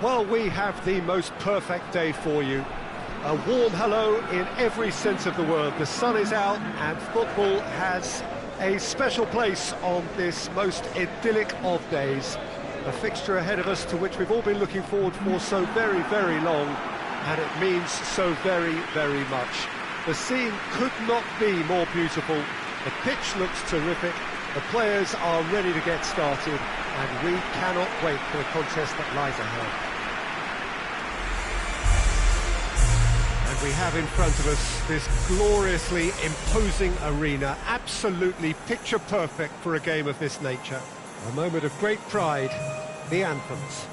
Well, we have the most perfect day for you. A warm hello in every sense of the word. The sun is out and football has a special place on this most idyllic of days. A fixture ahead of us to which we've all been looking forward for so very, very long, and it means so very, very much. The scene could not be more beautiful. The pitch looks terrific. The players are ready to get started, and we cannot wait for the contest that lies ahead. And we have in front of us this gloriously imposing arena, absolutely picture perfect for a game of this nature. A moment of great pride, the anthems.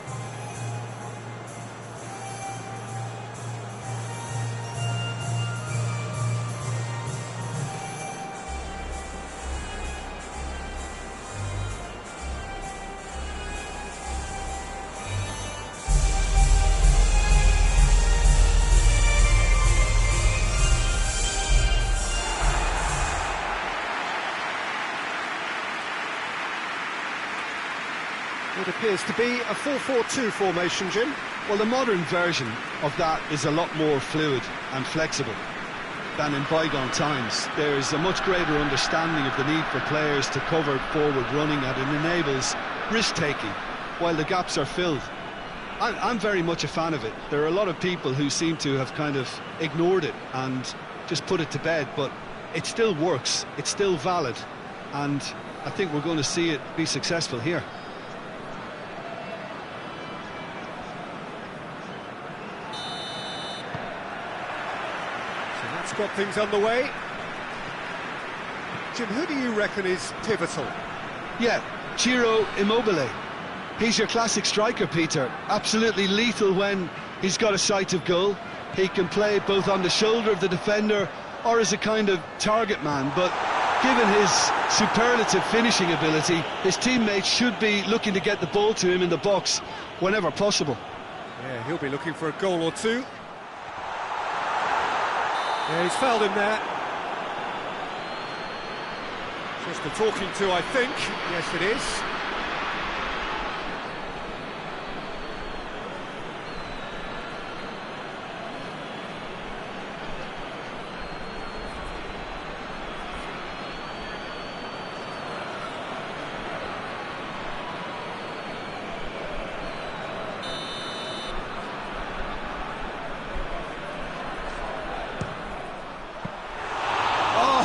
It appears to be a 4-4-2 formation, Jim. Well, the modern version of that is a lot more fluid and flexible than in bygone times. There's a much greater understanding of the need for players to cover forward running, and it enables risk-taking while the gaps are filled. I'm very much a fan of it. There are a lot of people who seem to have kind of ignored it and just put it to bed, but it still works, it's still valid, and I think we're going to see it be successful here. That's got things underway. Jim, who do you reckon is pivotal? Yeah, Ciro Immobile. He's your classic striker, Peter. Absolutely lethal when he's got a sight of goal. He can play both on the shoulder of the defender or as a kind of target man, but given his superlative finishing ability, his teammates should be looking to get the ball to him in the box whenever possible. Yeah, he'll be looking for a goal or two. Yeah, he's fouled him there. Just a talking to, I think. Yes, it is.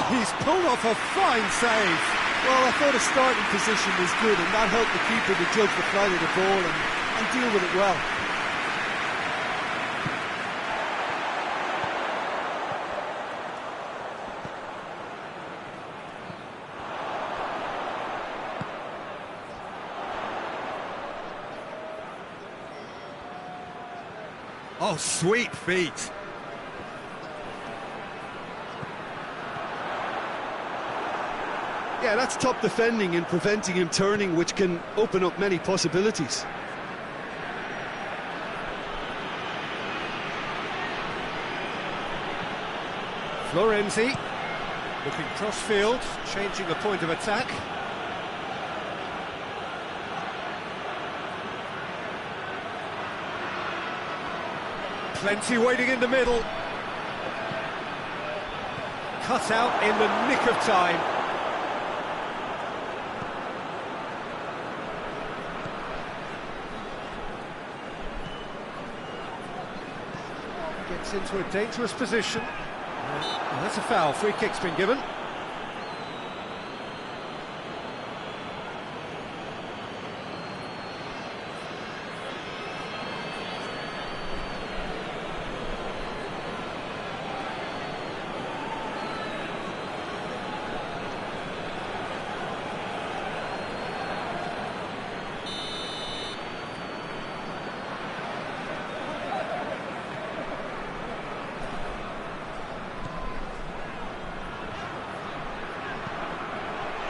He's pulled off a fine save. Well, I thought his starting position was good, and that helped the keeper to judge the flight of the ball and deal with it well. Oh, sweet feet. Yeah, that's top defending and preventing him turning, which can open up many possibilities. Florenzi looking cross-field, changing the point of attack. Plenty waiting in the middle. Cut out in the nick of time. Gets into a dangerous position. Well, that's a foul. Free kick's been given.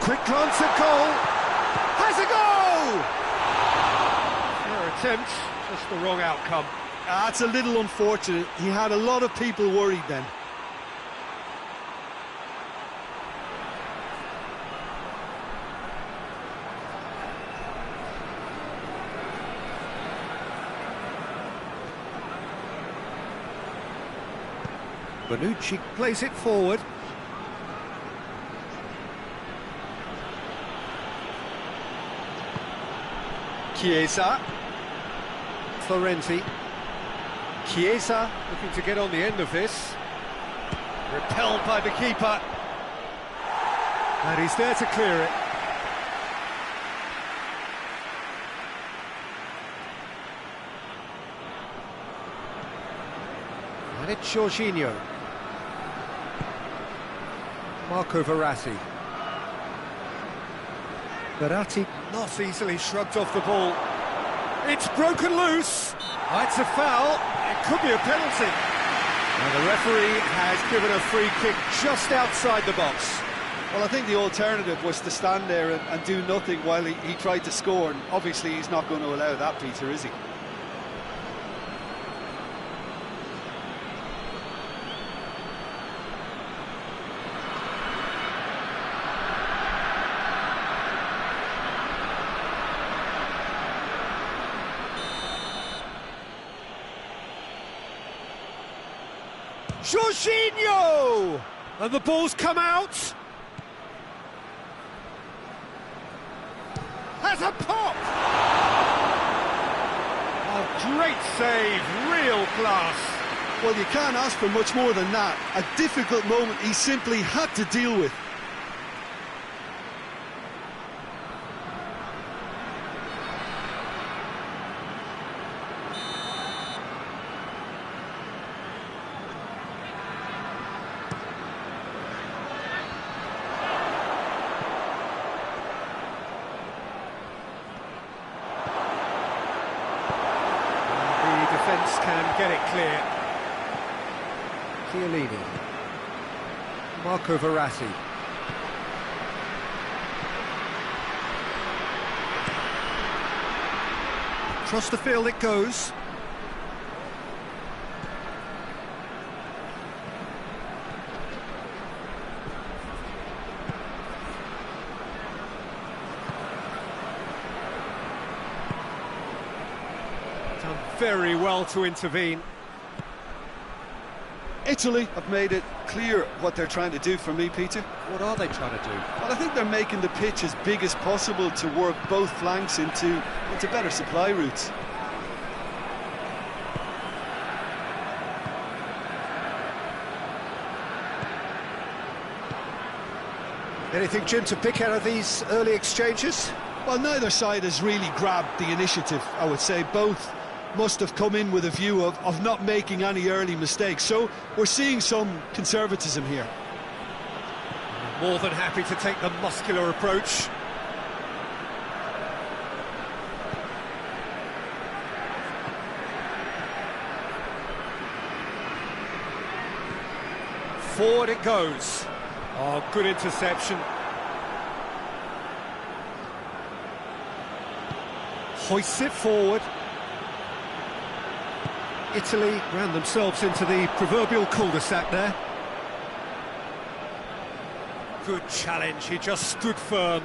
Quick glance at goal. Has a goal! Fair attempt, just the wrong outcome. That's a little unfortunate. He had a lot of people worried then. Bonucci plays it forward. Chiesa. Florenzi. Chiesa looking to get on the end of this. Repelled by the keeper. And he's there to clear it. And it's Jorginho. Marco Verratti. Verratti not easily shrugged off the ball. It's broken loose. Oh, it's a foul. It could be a penalty. And the referee has given a free kick just outside the box. Well, I think the alternative was to stand there and do nothing while he tried to score, and obviously he's not going to allow that, Peter, is he? Jorginho! And the ball's come out. Has a pop! Oh, great save, real class. Well, you can't ask for much more than that. A difficult moment he simply had to deal with. Can get it clear. Chiellini. Marco Verratti. Across the field it goes. Done very well to intervene. Italy have made it clear what they're trying to do for me, Peter. What are they trying to do? Well, I think they're making the pitch as big as possible to work both flanks into better supply routes. Anything, Jim, to pick out of these early exchanges? Well, neither side has really grabbed the initiative, I would say. Both must have come in with a view of not making any early mistakes. So we're seeing some conservatism here. More than happy to take the muscular approach. Forward it goes. Oh, good interception. Hoists it forward. Italy ran themselves into the proverbial cul-de-sac there. Good challenge, he just stood firm.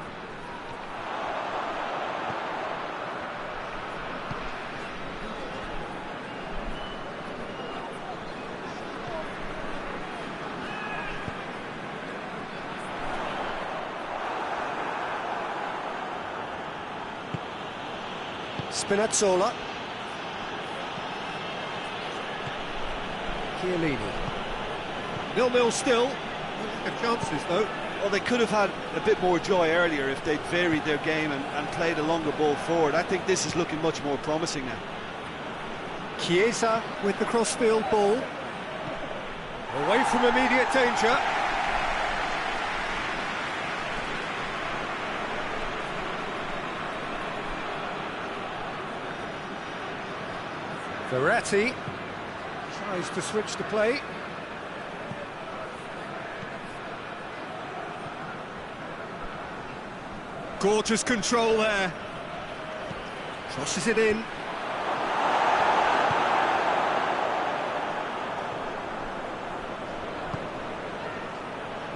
Spinazzola. Chiellini. 0-0 still. The chances though. Well, they could have had a bit more joy earlier if they'd varied their game and played a longer ball forward. I think this is looking much more promising now. Chiesa with the crossfield ball. Away from immediate danger. Verratti tries to switch the play. Gorgeous control there. Crosses it in.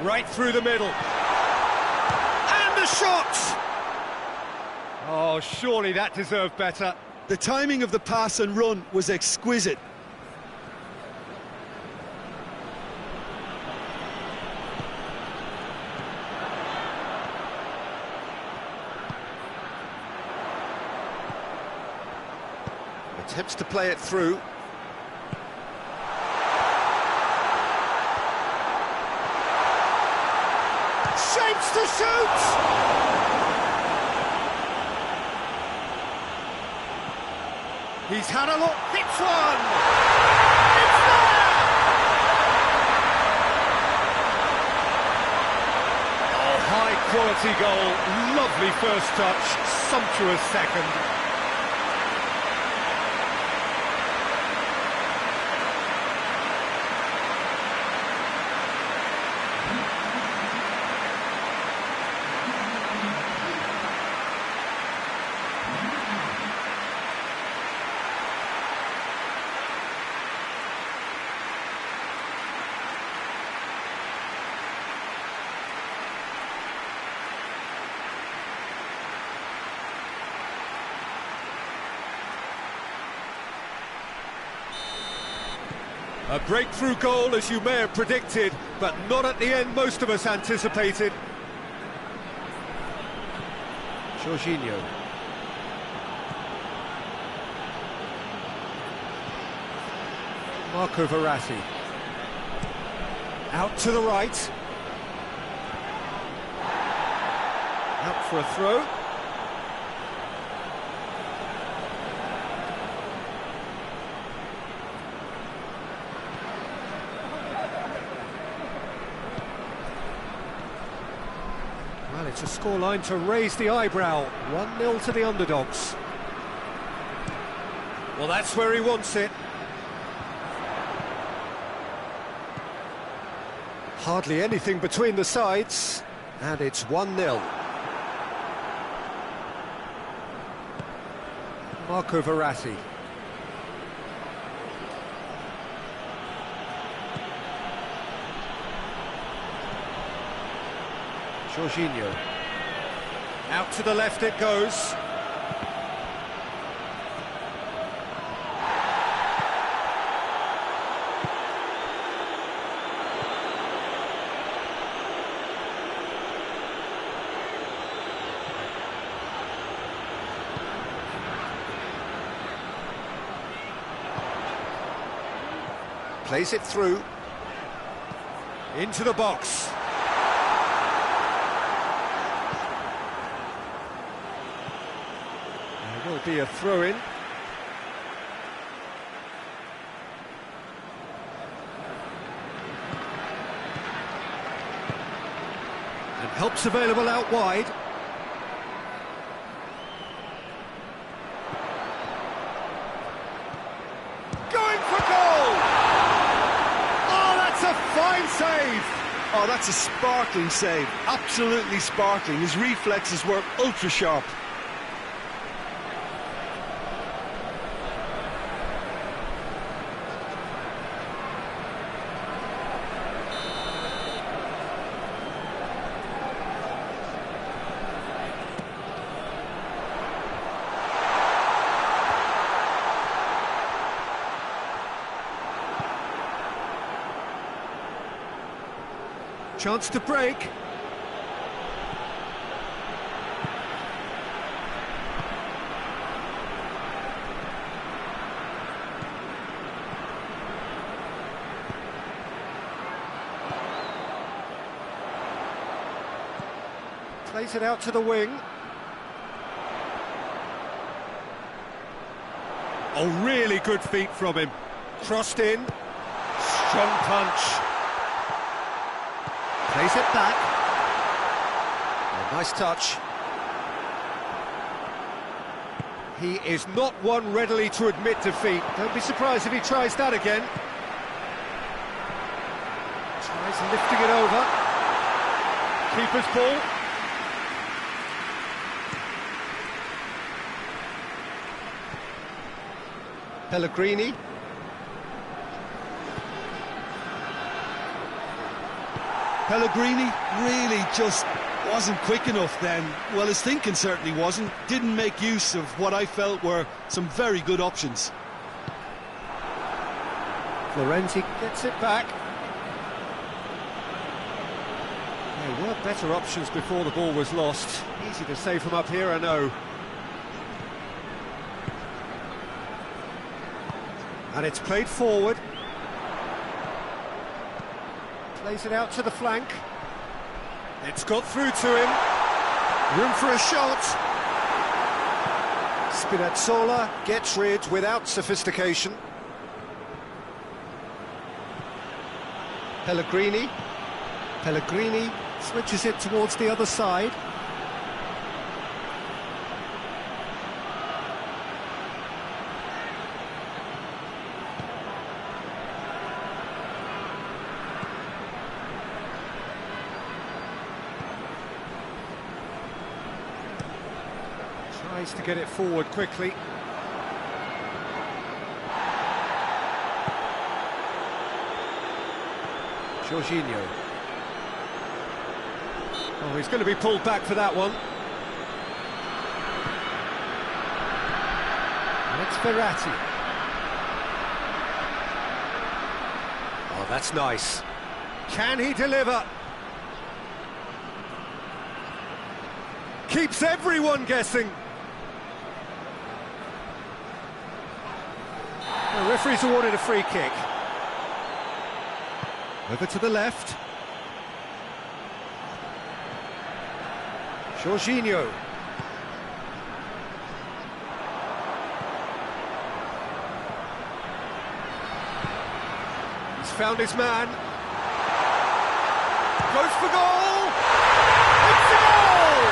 Right through the middle. And the shot! Oh, surely that deserved better. The timing of the pass and run was exquisite. Attempts to play it through. Shapes to shoot! He's had a look, hits one! It's there! Oh, high quality goal, lovely first touch, sumptuous second. A breakthrough goal, as you may have predicted, but not at the end most of us anticipated. Jorginho. Marco Verratti. Out to the right. Out for a throw. Well, it's a scoreline to raise the eyebrow. 1-0 to the underdogs. Well, that's where he wants it. Hardly anything between the sides, and it's 1-0. Marco Verratti. Jorginho. Out to the left it goes. Plays it through. Into the box. There will be a throw-in. And help's available out wide. Going for goal! Oh, that's a fine save! Oh, that's a sparkling save. Absolutely sparkling. His reflexes were ultra-sharp. Chance to break. Plays it out to the wing. Oh, really good feet from him. Crossed in. Strong punch. Plays it back. A nice touch. He is not one readily to admit defeat. Don't be surprised if he tries that again. Tries lifting it over. Keeper's ball. Pellegrini. Pellegrini really just wasn't quick enough then. Well, his thinking certainly wasn't. Didn't make use of what I felt were some very good options. Florenzi gets it back. There were better options before the ball was lost. Easy to say from up here, I know. And it's played forward. Plays it out to the flank. It's got through to him. Room for a shot. Spinazzola gets rid without sophistication. Pellegrini. Pellegrini switches it towards the other side. Tries to get it forward quickly. Jorginho. Oh, he's going to be pulled back for that one. And it's Verratti. Oh, that's nice. Can he deliver? Keeps everyone guessing. The referee's awarded a free kick. Over to the left. Jorginho. He's found his man. Goes for goal! It's a goal!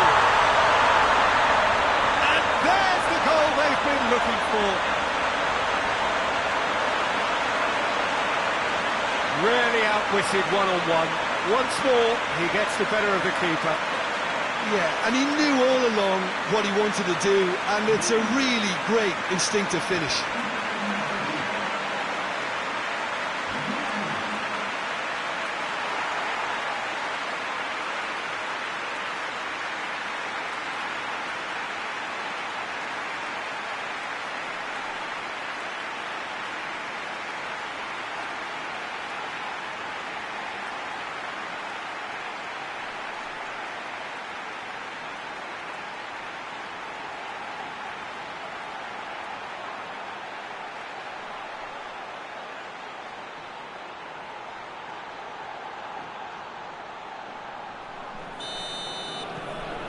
And there's the goal they've been looking for. Really outwitted one-on-one. Once more, he gets the better of the keeper. Yeah, and he knew all along what he wanted to do, and it's a really great instinctive finish.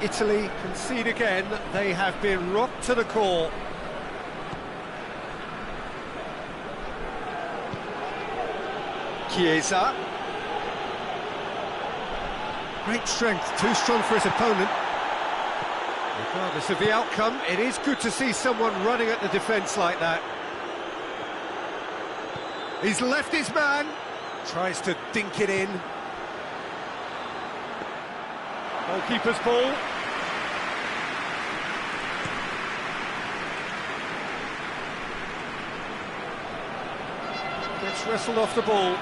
Italy concede again. They have been rocked to the core. Chiesa. Great strength, too strong for his opponent. Regardless of the outcome, it is good to see someone running at the defence like that. He's left his man. Tries to dink it in. Goalkeeper's ball. Gets wrestled off the ball.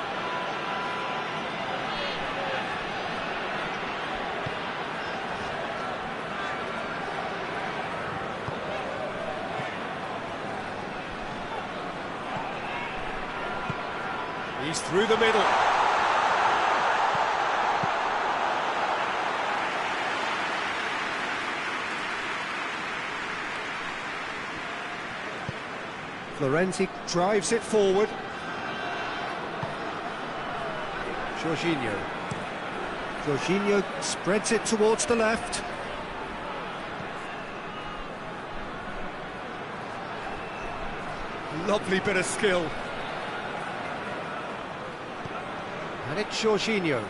He's through the middle. Florenzi drives it forward. Jorginho. Jorginho spreads it towards the left. Lovely bit of skill. And it's Jorginho.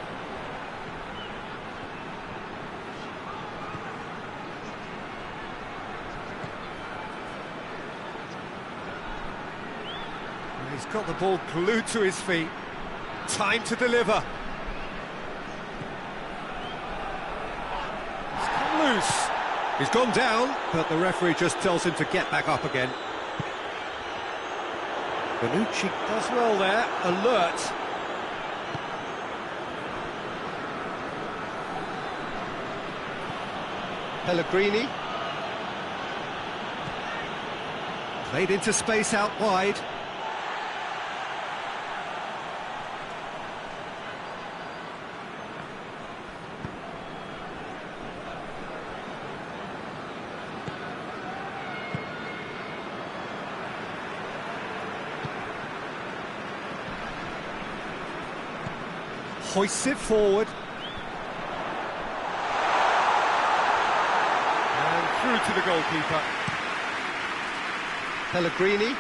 He's got the ball glued to his feet. Time to deliver. He's come loose. He's gone down, but the referee just tells him to get back up again. Bonucci does well there, alert. Pellegrini. Played into space out wide. hoists it forward. And through to the goalkeeper. Pellegrini.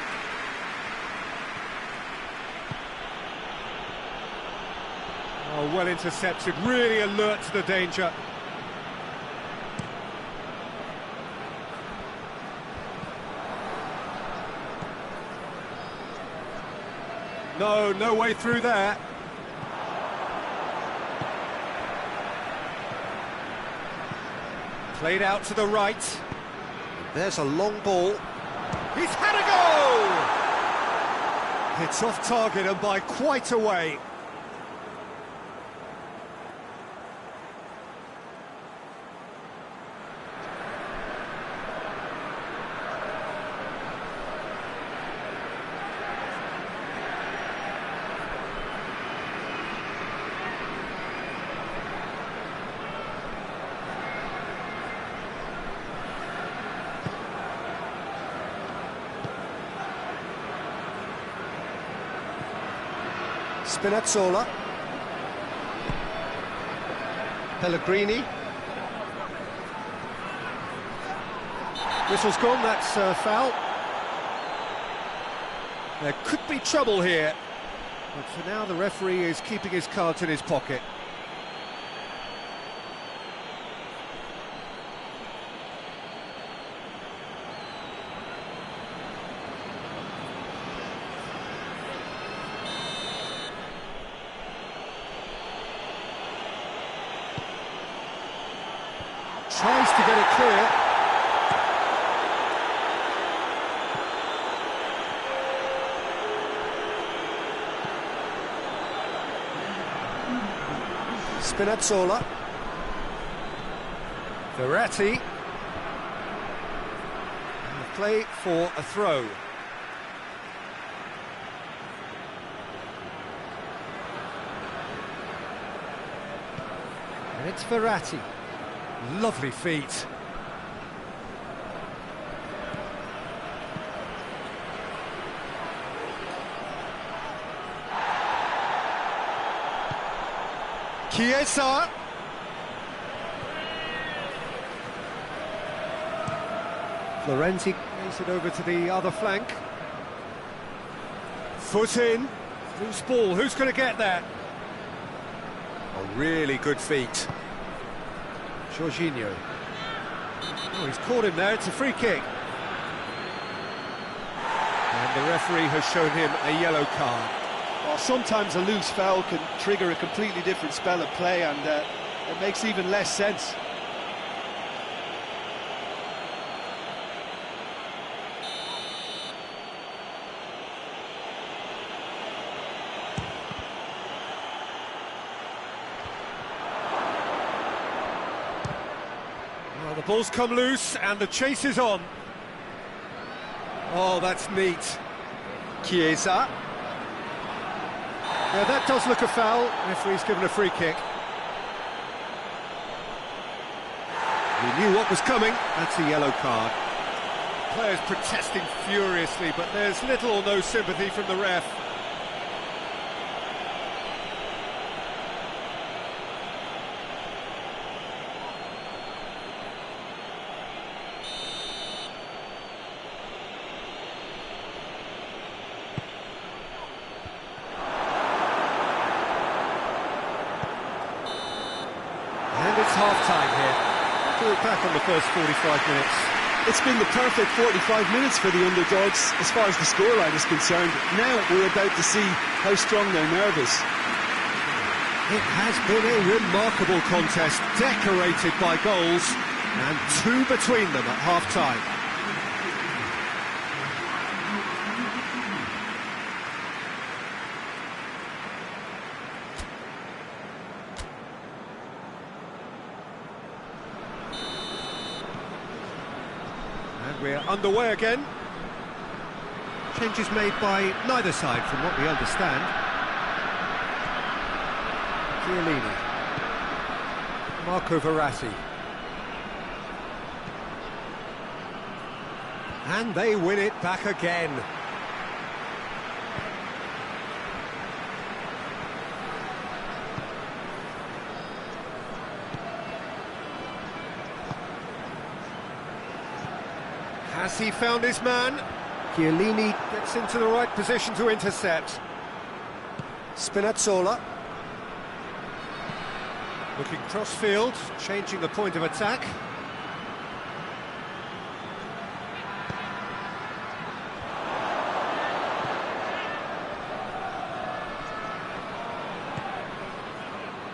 Oh, well intercepted, really alert to the danger. No way through there. Played out to the right. There's a long ball. He's had a goal! It's off target and by quite a way. Spinazzola. Pellegrini. Whistle's gone, that's a foul. There could be trouble here, but for now the referee is keeping his cards in his pocket. Tries to get it clear. Spinazzola. Verratti. And the play for a throw. And it's Verratti. Lovely feet. Chiesa. Florenzi plays it over to the other flank. Foot in. Loose ball. Who's going to get that? Oh, really good feet. Jorginho. Oh, he's caught him there, it's a free kick. And the referee has shown him a yellow card. Well, sometimes a loose foul can trigger a completely different spell of play, and it makes even less sense. Well, the ball's come loose and the chase is on. Oh, that's neat. Chiesa. Yeah, that does look a foul. Referee's given a free kick. He knew what was coming. That's a yellow card. Players protesting furiously, but there's little or no sympathy from the ref. And it's half-time here. To look back on the first 45 minutes. It's been the perfect 45 minutes for the underdogs as far as the scoreline is concerned. Now we're about to see how strong their nerve is. It has been a remarkable contest, decorated by goals, and two between them at half-time. And we're underway again. Changes made by neither side, from what we understand. Chiellini. Marco Verratti. And they win it back again. Has he found his man? Chiellini gets into the right position to intercept. Spinazzola. Looking cross-field, changing the point of attack.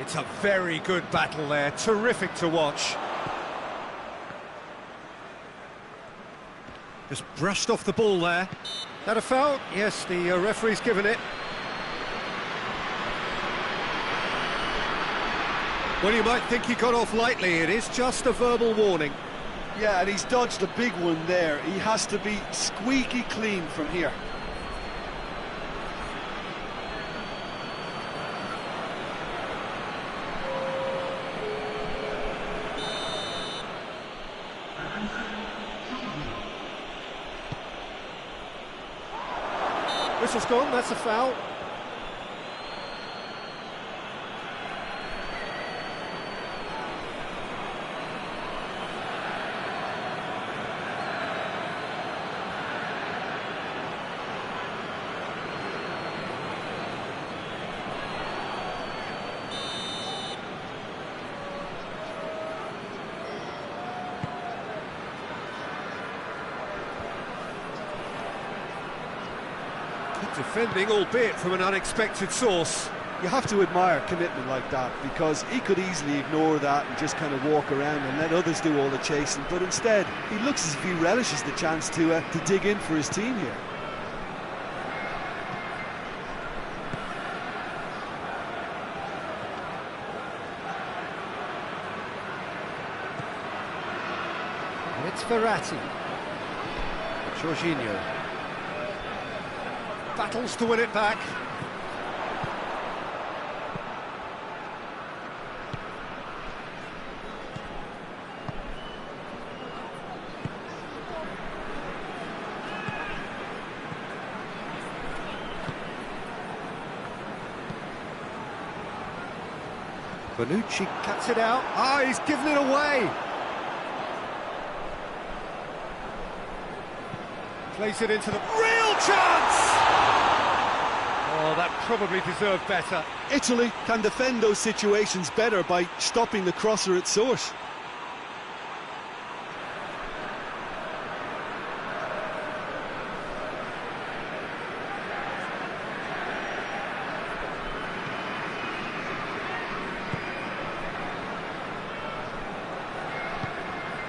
It's a very good battle there, terrific to watch. Just brushed off the ball there. That a foul? Yes, the referee's given it. Well, you might think he got off lightly. It is just a verbal warning. Yeah, and he's dodged a big one there. He has to be squeaky clean from here. Whistle's gone, that's a foul. Defending, albeit from an unexpected source. You have to admire commitment like that, because he could easily ignore that and just kind of walk around and let others do all the chasing, but instead he looks as if he relishes the chance to dig in for his team here. And it's Verratti. Jorginho. Battles to win it back. Bonucci cuts it out. Ah, he's given it away. Plays it into the real chance. Oh, that probably deserved better. Italy can defend those situations better by stopping the crosser at source.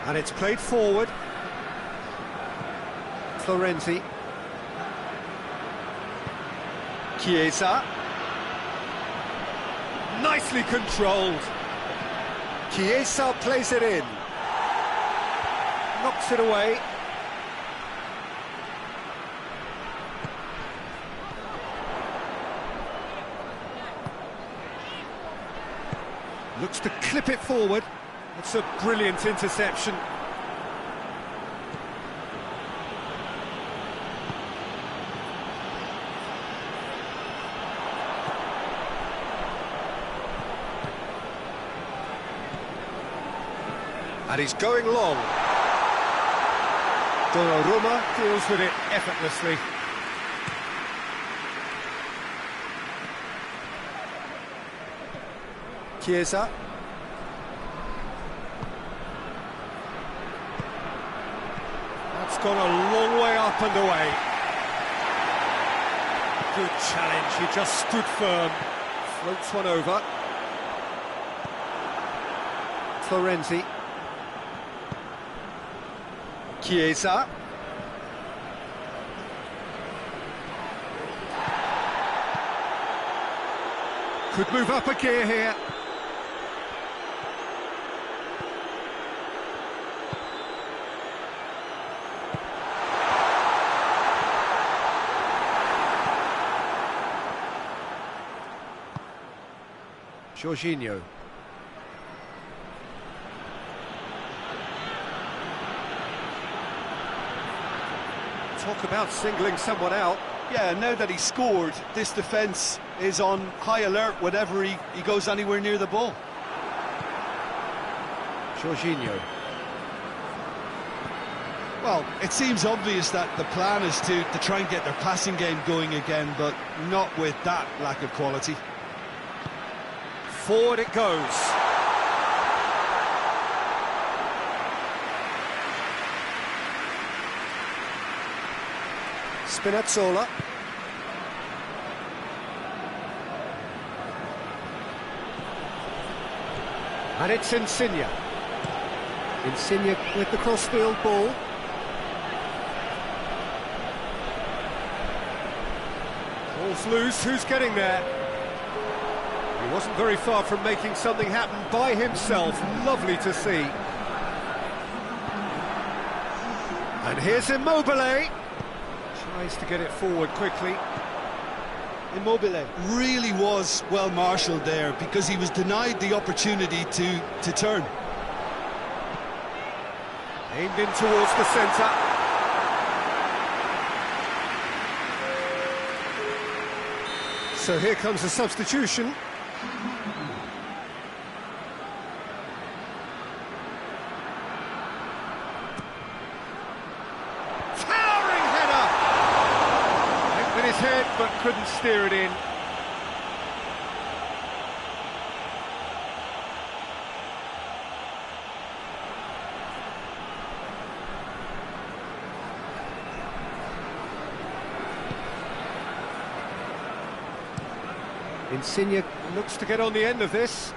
And it's played forward. Florenzi. Chiesa. Nicely controlled. Chiesa plays it in. Knocks it away. Looks to clip it forward. It's a brilliant interception. And he's going long. Donnarumma deals with it effortlessly. Chiesa. That's gone a long way up and away. Good challenge, he just stood firm. Floats one over. Florenzi. Chiesa. Could move up a gear here. Jorginho. Talk about singling someone out. Yeah, now that he's scored, this defence is on high alert whenever he goes anywhere near the ball. Jorginho. Well, it seems obvious that the plan is to try and get their passing game going again, but not with that lack of quality. Forward it goes. Spinazzola. And it's Insigne. Insigne with the cross-field ball. Ball's loose, who's getting there? He wasn't very far from making something happen by himself. Lovely to see. And here's Immobile. Tries to get it forward quickly. Immobile really was well marshalled there because he was denied the opportunity to turn. Aimed in towards the centre. So here comes a substitution. Towering header! Went with his head but couldn't steer it in. Insigne looks to get on the end of this.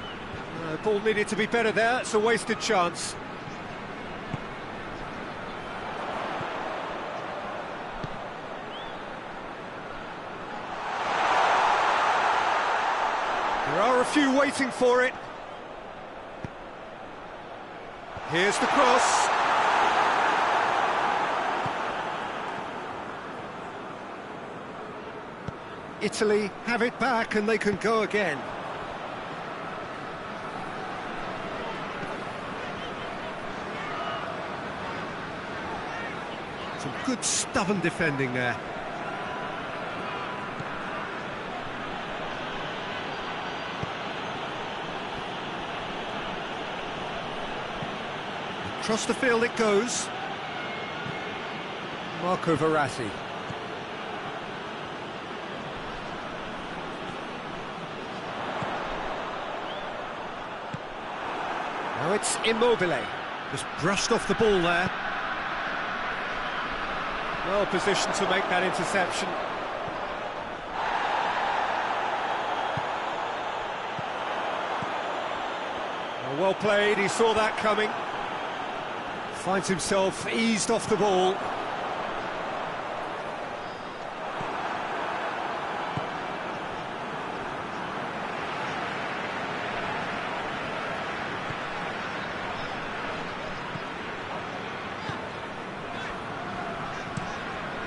Ball needed to be better there, it's a wasted chance. There are a few waiting for it. Here's the cross. Italy have it back and they can go again. Some good stubborn defending there. Across the field it goes. Marco Verratti. Now it's Immobile. Just brushed off the ball there. Well positioned to make that interception. Well played, he saw that coming. Finds himself eased off the ball.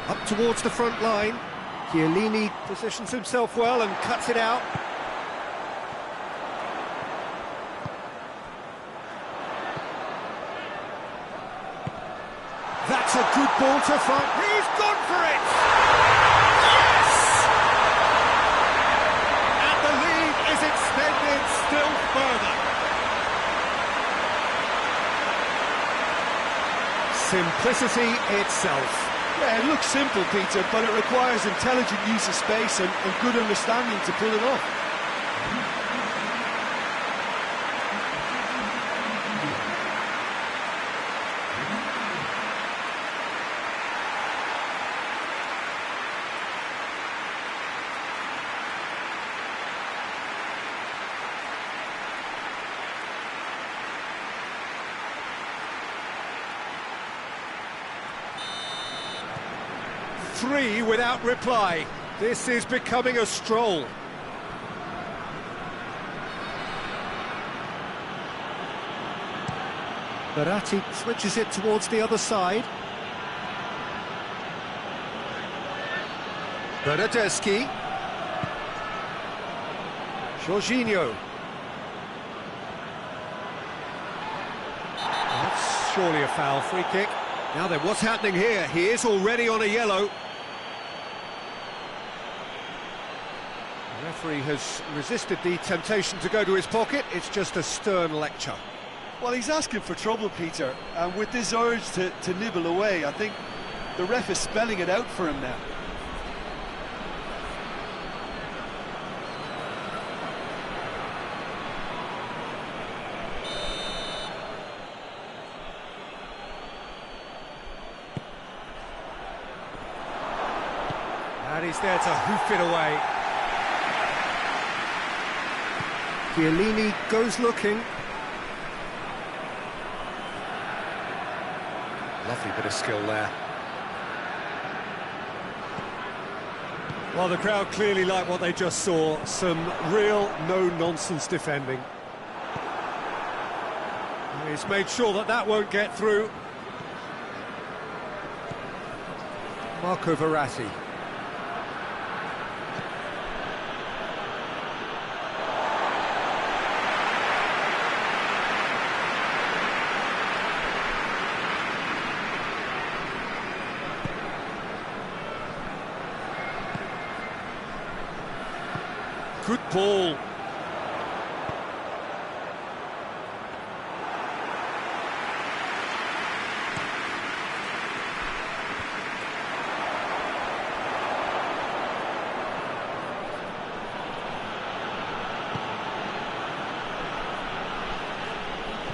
Up towards the front line. Chiellini positions himself well and cuts it out. That's a good ball to find. He's gone for it! Yes! And the lead is extended still further. Simplicity itself. Yeah, it looks simple, Peter, but it requires intelligent use of space and good understanding to pull it off. Three without reply. This is becoming a stroll. Verratti switches it towards the other side. Bernardeschi. Jorginho. That's surely a foul. Free kick. Now then, what's happening here? He is already on a yellow. The referee has resisted the temptation to go to his pocket. It's just a stern lecture. Well, he's asking for trouble, Peter, and with this urge to nibble away, I think the ref is spelling it out for him now. And he's there to hoof it away. Chiellini goes looking. Lovely bit of skill there. Well, the crowd clearly like what they just saw. Some real no-nonsense defending. He's made sure that that won't get through. Marco Verratti. Good ball.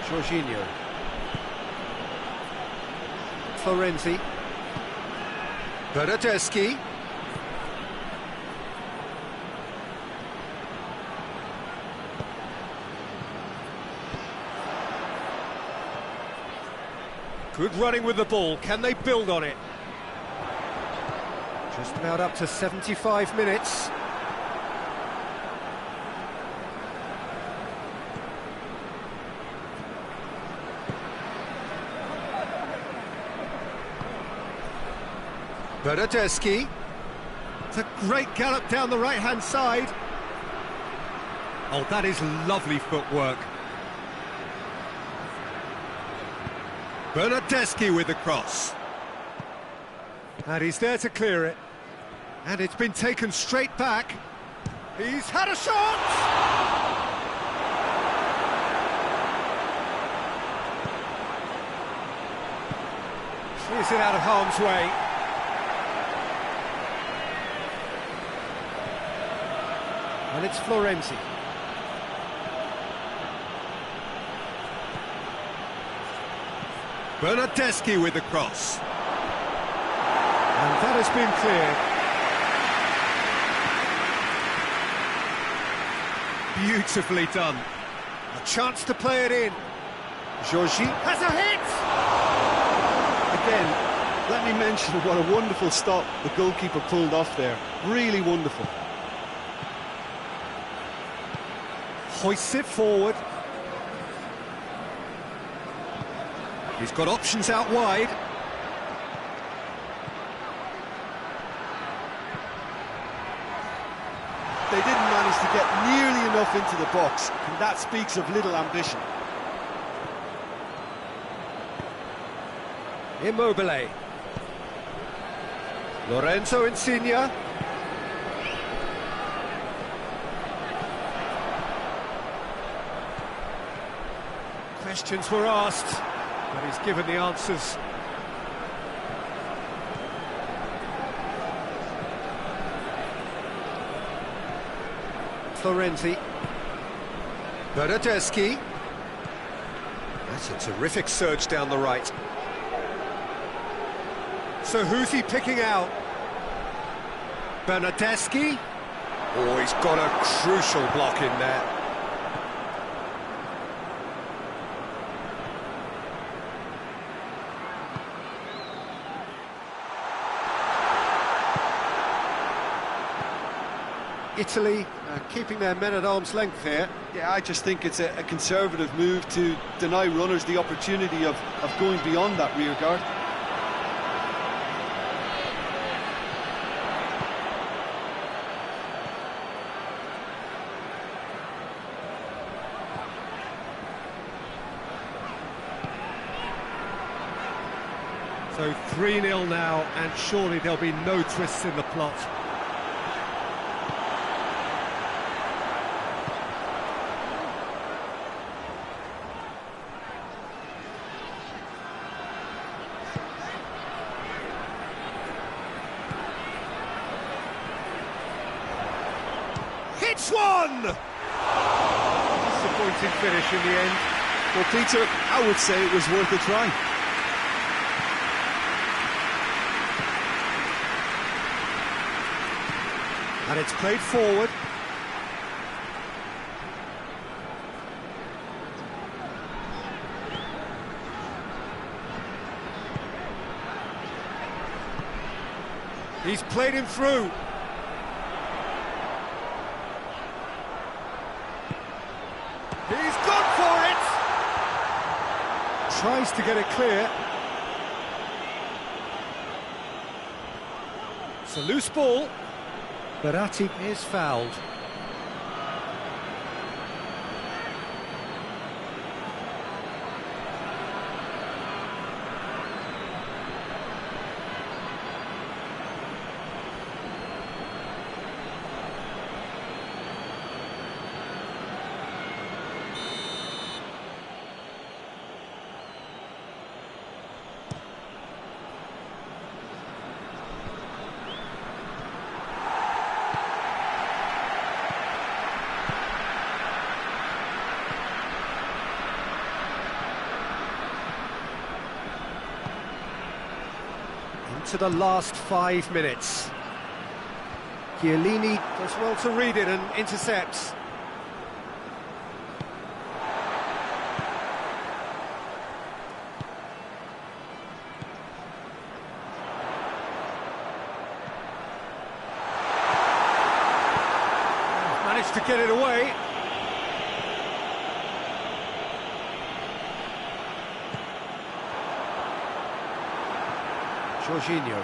Jorginho. Florenzi. Bernardeschi. Good running with the ball. Can they build on it? Just about up to 75 minutes. Bernardeschi. It's a great gallop down the right-hand side. Oh, that is lovely footwork. Bernardeschi with the cross. And he's there to clear it. And it's been taken straight back. He's had a shot! Clears it out of harm's way. And it's Florenzi. Bernardeschi with the cross. And that has been cleared. Beautifully done. A chance to play it in. Jorginho has a hit! Again, let me mention what a wonderful stop the goalkeeper pulled off there. Really wonderful. Hoists it forward. He's got options out wide. They didn't manage to get nearly enough into the box, and that speaks of little ambition. Immobile. Lorenzo Insigne. Questions were asked, but he's given the answers. Florenzi. Bernardeschi. That's a terrific surge down the right. So who's he picking out? Bernardeschi? Oh, he's got a crucial block in there. Italy keeping their men at arm's length here. Yeah, I just think it's a conservative move to deny runners the opportunity of going beyond that rear guard. So 3-0 now, and surely there'll be no twists in the plot. shoots one! Disappointing finish in the end. Well, Peter, I would say it was worth a try. And it's played forward. He's played him through. He's gone for it! Tries to get it clear. It's a loose ball. Verratti is fouled. To the last 5 minutes. Chiellini does well to read it and intercepts. Managed to get it away. Jorginho,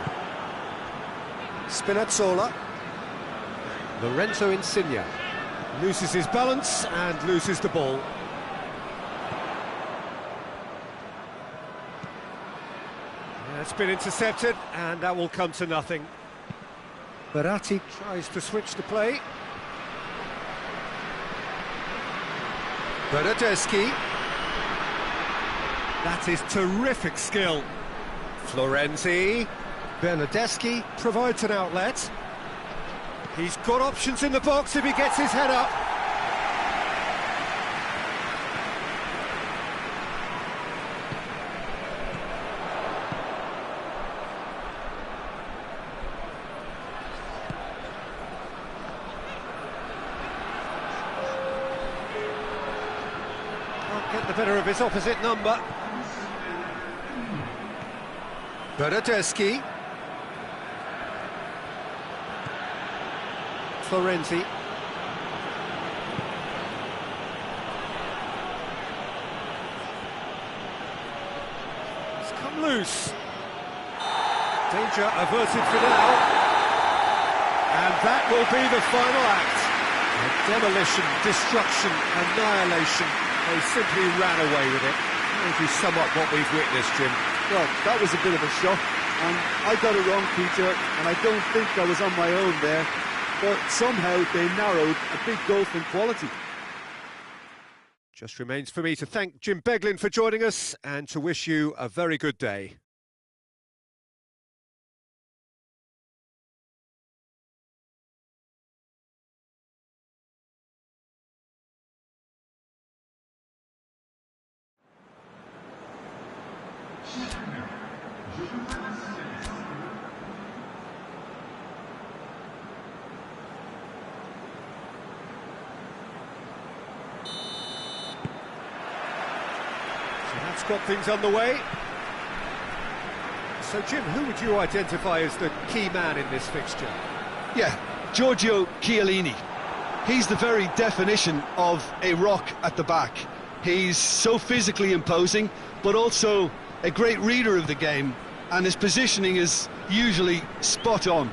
Spinazzola, Lorenzo Insigne, loses his balance and loses the ball. Yeah, it's been intercepted and that will come to nothing. Verratti tries to switch the play. Bernardeschi. That is terrific skill. Florenzi, Bernardeschi provides an outlet. He's got options in the box if he gets his head up. Can't get the better of his opposite number. Bernardeschi. Florenzi. It's come loose. Danger averted for now. And that will be the final act. Demolition, destruction, annihilation. They simply ran away with it. How would you sum up what we've witnessed, Jim? Well, that was a bit of a shock, and I got it wrong, Peter, and I don't think I was on my own there, but somehow they narrowed a big gulf in quality. Just remains for me to thank Jim Beglin for joining us and to wish you a very good day. That's got things underway. So, Jim, who would you identify as the key man in this fixture? Yeah, Giorgio Chiellini. He's the very definition of a rock at the back. He's so physically imposing, but also a great reader of the game, and his positioning is usually spot on.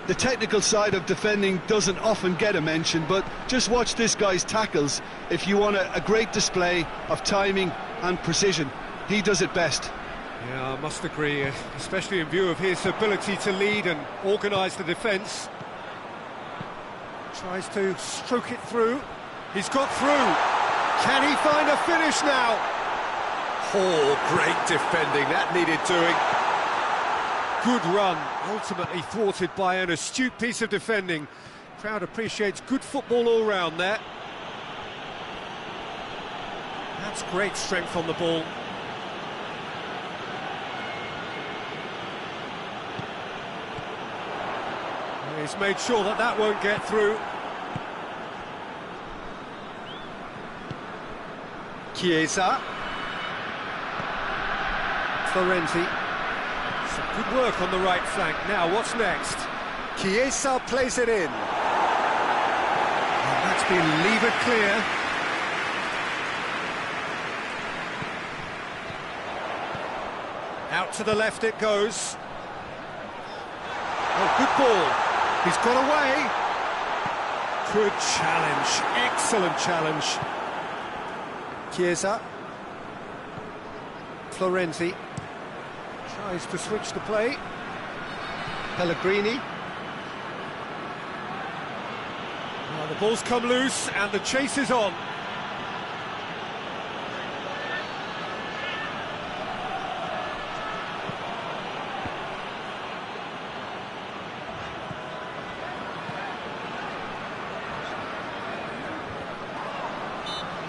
The technical side of defending doesn't often get a mention, but just watch this guy's tackles if you want a great display of timing and precision. He does it best. Yeah, I must agree, especially in view of his ability to lead and organise the defence. Tries to stroke it through. He's got through. Can he find a finish now? Oh, great defending. That needed doing. Good run, ultimately thwarted by an astute piece of defending Crowd appreciates good football all round there. That's great strength on the ball. He's made sure that that won't get through. Chiesa. Florenzi. Some good work on the right flank. Now, what's next? Chiesa plays it in. And that's been levered clear. Out to the left it goes. Oh, good ball. He's got away. Good challenge. Excellent challenge. Chiesa. Florenzi. Tries to switch the play. Pellegrini. Now the ball's come loose and the chase is on.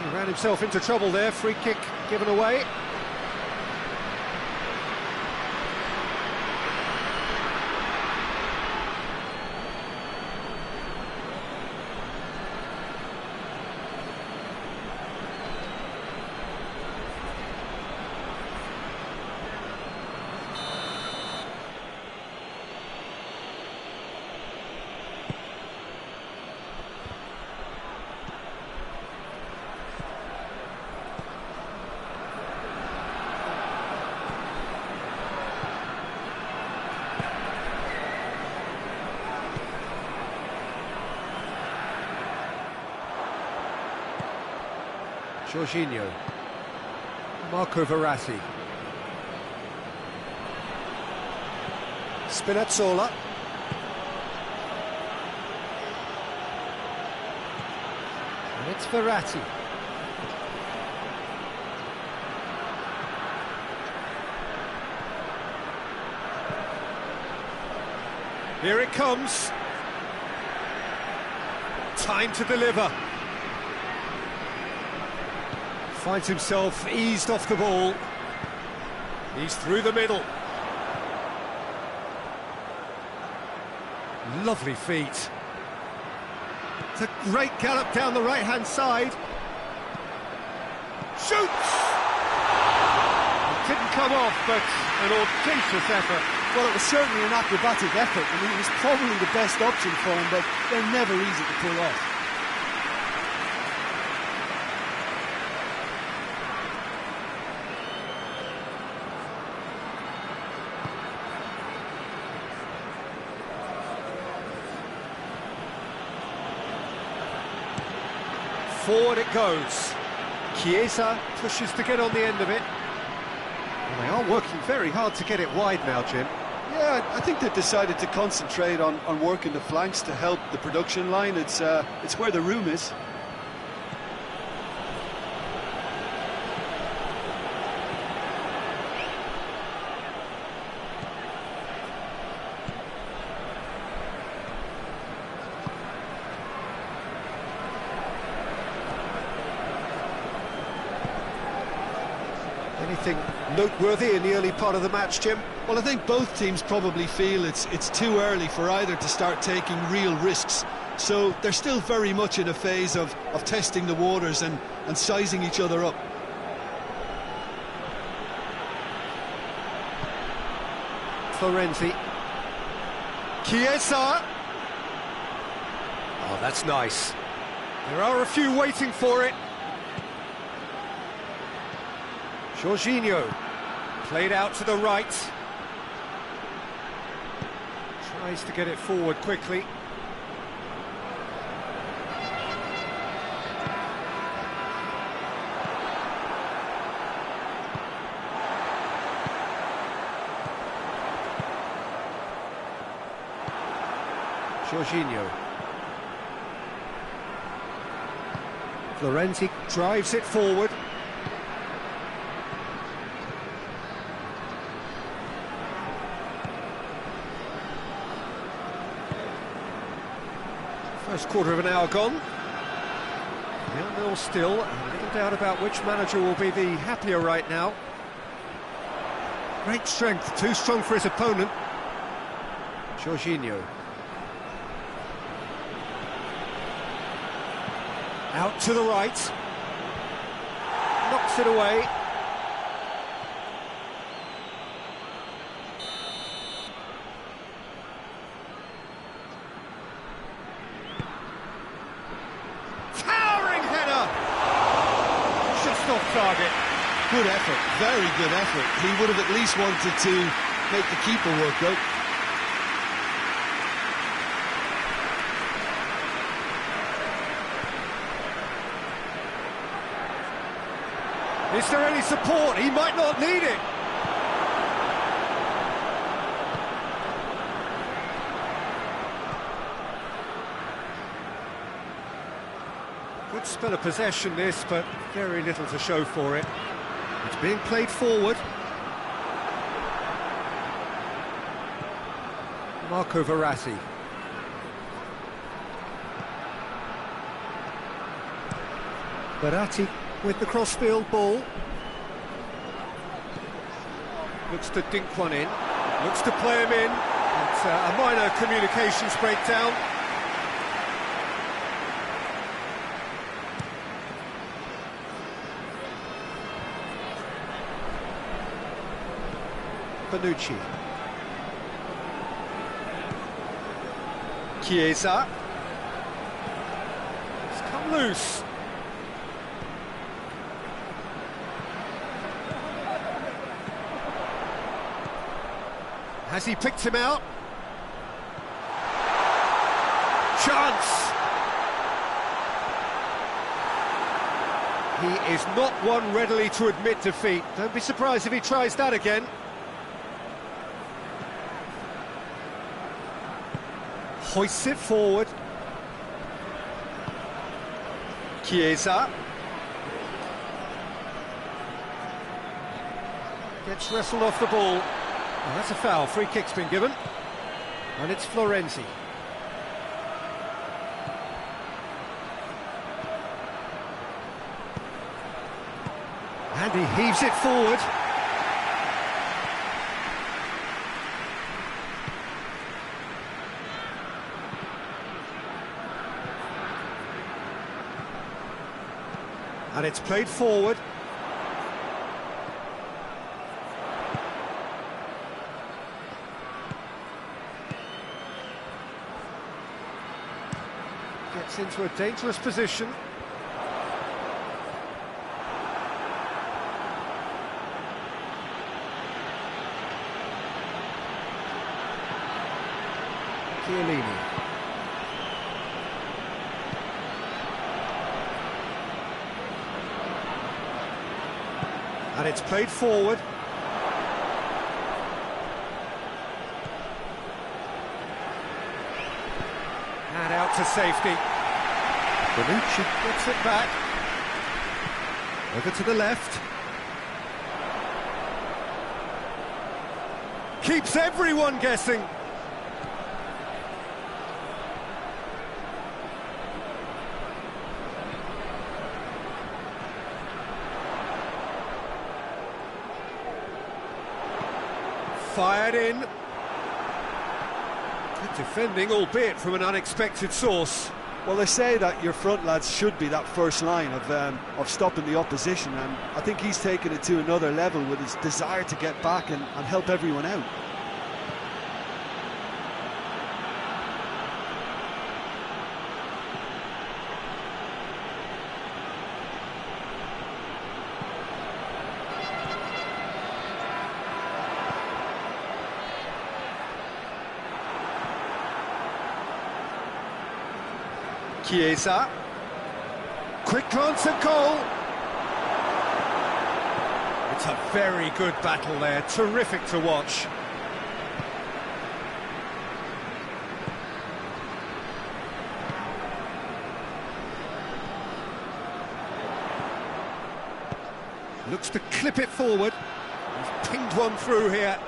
He ran himself into trouble there. Free kick given away. Jorginho, Marco Verratti, Spinazzola, and it's Verratti. Here it comes. Time to deliver. Finds himself eased off the ball. He's through the middle. Lovely feet. It's a great gallop down the right-hand side. Shoots! It didn't come off, but an audacious effort. Well, it was certainly an acrobatic effort. I mean, it was probably the best option for him, but they're never easy to pull off. Forward it goes. Chiesa pushes to get on the end of it. Well, they are working very hard to get it wide now, Jim. Yeah, I think they've decided to concentrate on working the flanks to help the production line. It's where the room is. Anything noteworthy in the early part of the match, Jim? Well, I think both teams probably feel it's too early for either to start taking real risks. So they're still very much in a phase of testing the waters and sizing each other up. Florenzi. Chiesa. Oh, that's nice. There are a few waiting for it. Jorginho, played out to the right. Tries to get it forward quickly. Jorginho. Florenzi drives it forward. First quarter of an hour gone. 0-0 still, and little doubt about which manager will be the happier right now. Great strength, too strong for his opponent. Jorginho. Out to the right. Knocks it away. Towering header! Just off target. Good effort, very good effort. He would have at least wanted to make the keeper work out. Is there any support? He might not need it. Good spell of possession this, but very little to show for it. It's being played forward. Marco Verratti. Verratti with the crossfield ball. Looks to dink one in. Looks to play him in. It's a minor communications breakdown. Bonucci. Chiesa. It's come loose. Has he picked him out? Chance! He is not one readily to admit defeat. Don't be surprised if he tries that again. Hoists it forward. Chiesa. Gets wrestled off the ball. Well, that's a foul. Free kick's been given. And it's Florenzi. And he heaves it forward. And it's played forward. Gets into a dangerous position. Chiellini. And it's played forward. And out to safety. Bonucci gets it back. Over to the left. Keeps everyone guessing. Fired in. Good defending, albeit from an unexpected source. Well, they say that your front lads should be that first line of stopping the opposition, and I think he's taken it to another level with his desire to get back and help everyone out. Chiesa. Quick glance at goal. It's a very good battle there, terrific to watch. Looks to clip it forward. He's pinged one through here.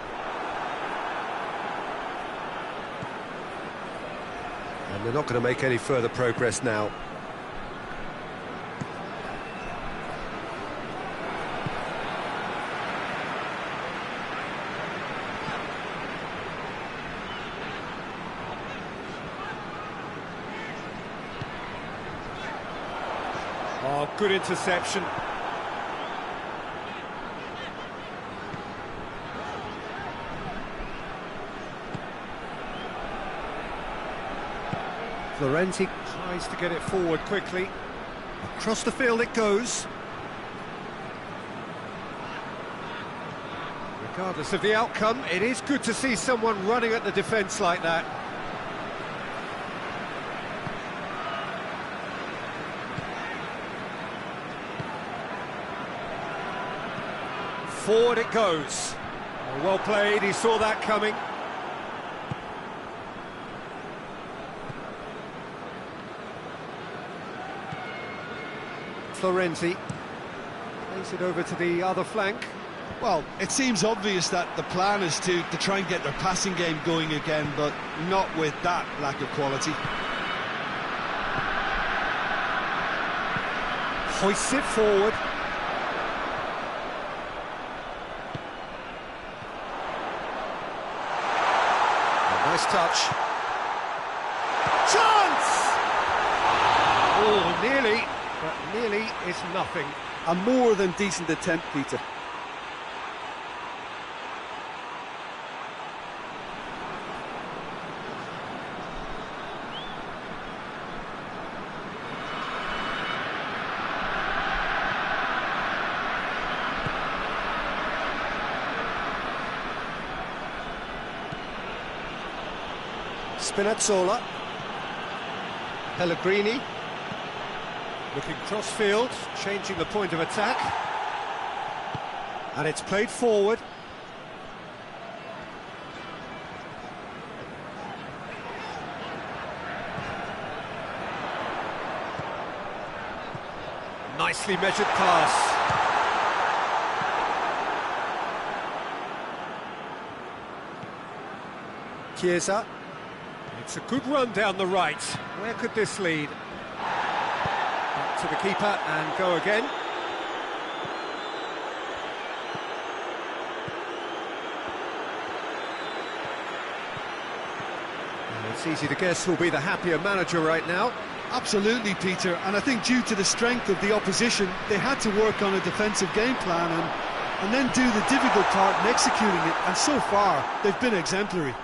And they're not going to make any further progress now. Oh, good interception. Florenzi tries to get it forward quickly. Across the field it goes. Regardless of the outcome, it is good to see someone running at the defence like that. Forward it goes. Well played, he saw that coming. Florenzi plays it over to the other flank. Well, it seems obvious that the plan is to try and get their passing game going again, but not with that lack of quality. Hoists it forward. Nice touch. Chance! Oh, nearly, but nearly is nothing. A more than decent attempt, Peter. Spinazzola. Pellegrini. Looking cross-field, changing the point of attack. And it's played forward. Nicely measured pass. Chiesa. It's a good run down the right. Where could this lead? Back to the keeper and go again. And it's easy to guess who'll be the happier manager right now. Absolutely, Peter, and I think due to the strength of the opposition, they had to work on a defensive game plan and then do the difficult part in executing it, and so far, they've been exemplary.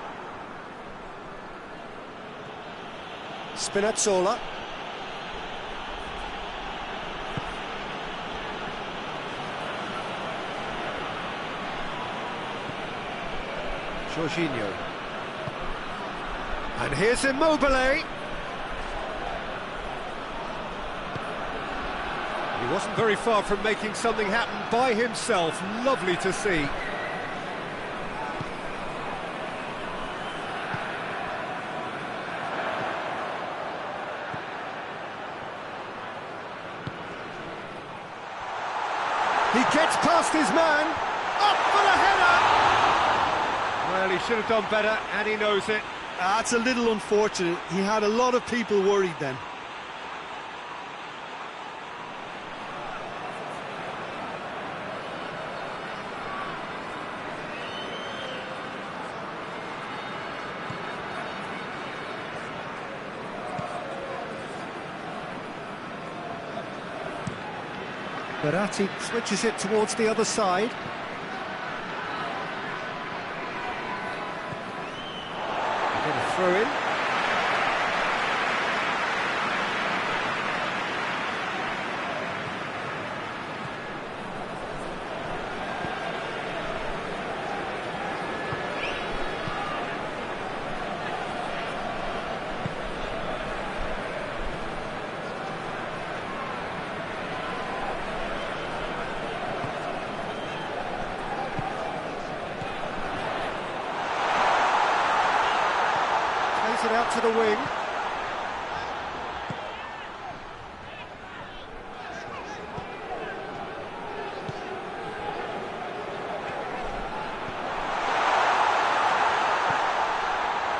Spinazzola. Jorginho. And here's Immobile. He wasn't very far from making something happen by himself. Lovely to see. He gets past his man, up for the header! Well, he should have done better, and he knows it. That's a little unfortunate. He had a lot of people worried then. Verratti switches it towards the other side. Get a throw in. It out to the wing.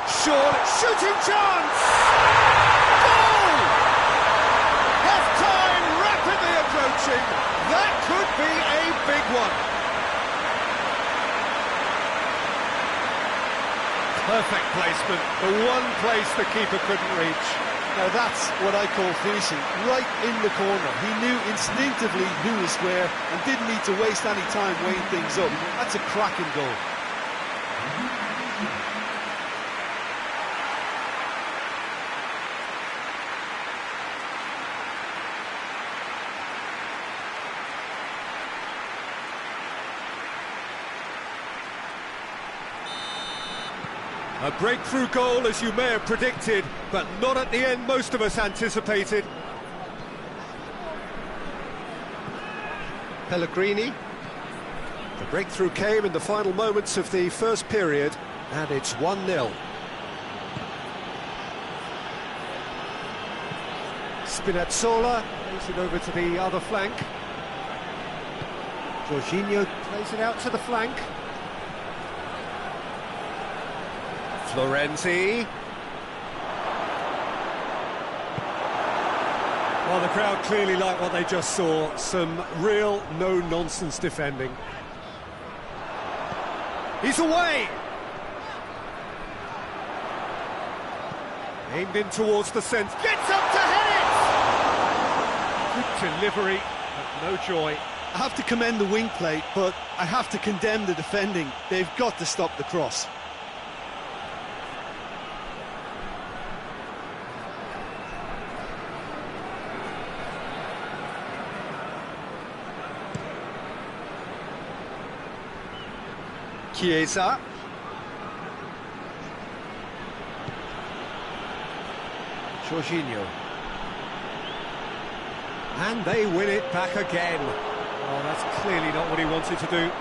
Surely. Shooting chance! Goal! Half-time rapidly approaching. That could be a big one. Perfect placement, the one place the keeper couldn't reach. Now that's what I call finishing, right in the corner. He knew instinctively who was where and didn't need to waste any time weighing things up. That's a cracking goal. A breakthrough goal, as you may have predicted, but not at the end most of us anticipated. Pellegrini. The breakthrough came in the final moments of the first period, and it's 1-0. Spinazzola plays it over to the other flank. Jorginho plays it out to the flank. Florenzi. Well, the crowd clearly liked what they just saw. Some real no-nonsense defending. He's away! Aimed in towards the centre. Gets up to head it! Good delivery, but no joy. I have to commend the wing play, but I have to condemn the defending. They've got to stop the cross. Chiesa. Jorginho. And they win it back again. Oh, that's clearly not what he wanted to do.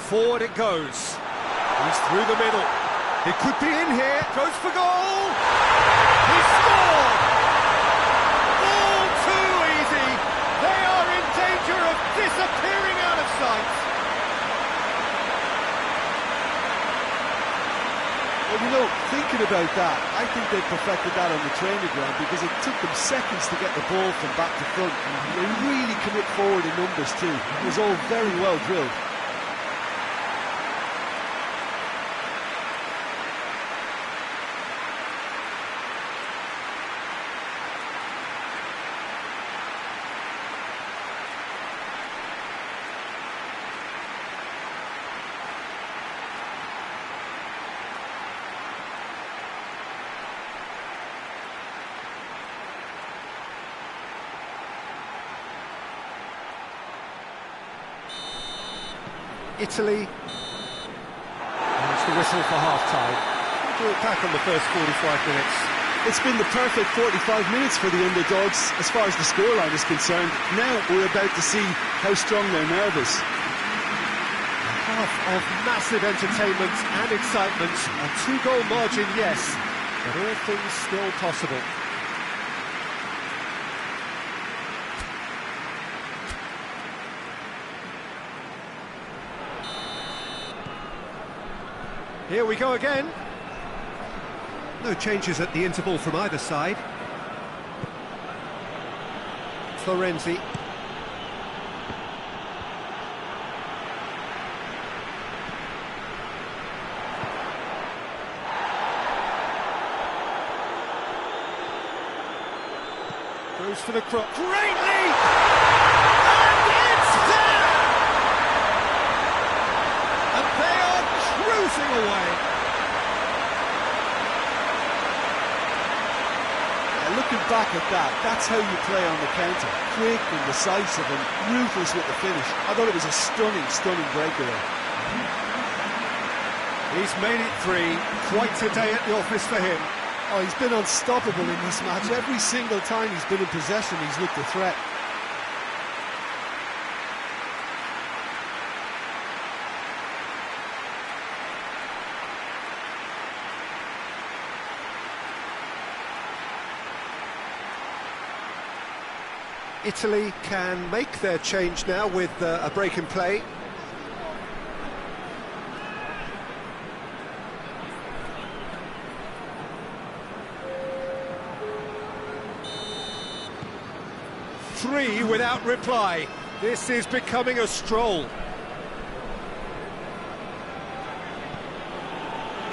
Forward it goes. He's through the middle. It could be in here. Goes for goal. He scored! All too easy. They are in danger of disappearing out of sight. Well, you know, thinking about that, I think they perfected that on the training ground because it took them seconds to get the ball from back to front. They really commit forward in numbers too. It was all very well drilled. Italy. And it's the whistle for half-time. We'll do it back on the first 45 minutes. It's been the perfect 45 minutes for the underdogs as far as the scoreline is concerned. Now we're about to see how strong their nerve is. Half of massive entertainment and excitement. A two-goal margin, yes, but all things still possible. Here we go again. No changes at the interval from either side. Florenzi. Goes for the cross. Great lead! And it's there! And they are cruising away. Looking back at that, that's how you play on the counter. Quick and decisive and ruthless with the finish. I thought it was a stunning, stunning breakaway. He's made it three. Quite a day at the office for him. Oh, he's been unstoppable in this match. Every single time he's been in possession, he's looked a threat. Italy can make their change now with a break in play. Three without reply. This is becoming a stroll.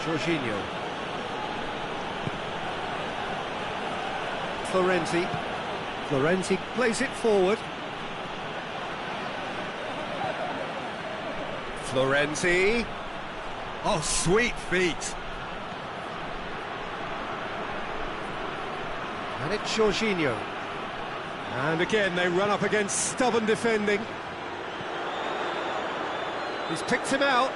Jorginho. Florenzi plays it forward. Florenzi. Oh, sweet feet. And it's Jorginho. And again, they run up against stubborn defending. He's picked him out.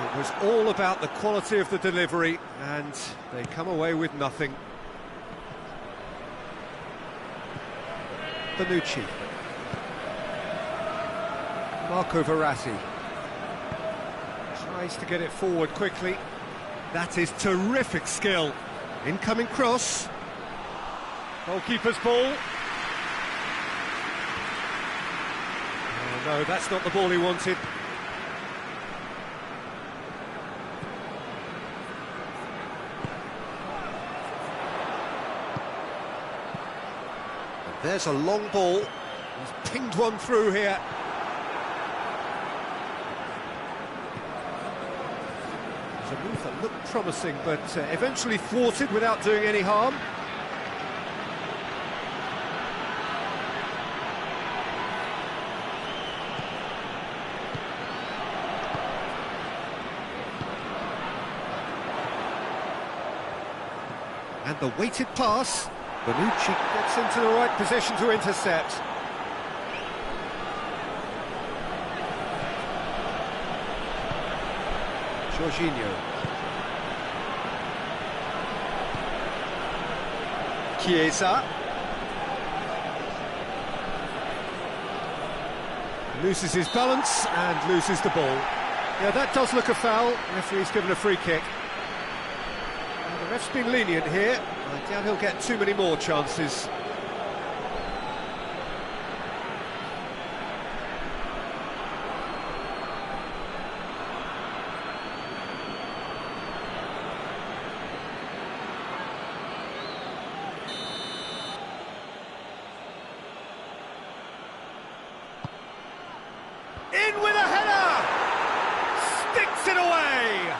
It was all about the quality of the delivery, and they come away with nothing. Bonucci. Marco Verratti. Tries to get it forward quickly. That is terrific skill. Incoming cross. Goalkeeper's ball. Oh no, that's not the ball he wanted. And there's a long ball. He's pinged one through here. A move that looked promising, but eventually thwarted without doing any harm. And the weighted pass. Bonucci gets into the right position to intercept. Jorginho. Chiesa. Loses his balance and loses the ball. Yeah, that does look a foul. Referee's given a free kick. And the ref's been lenient here. I doubt he'll get too many more chances. In with a header! Sticks it away!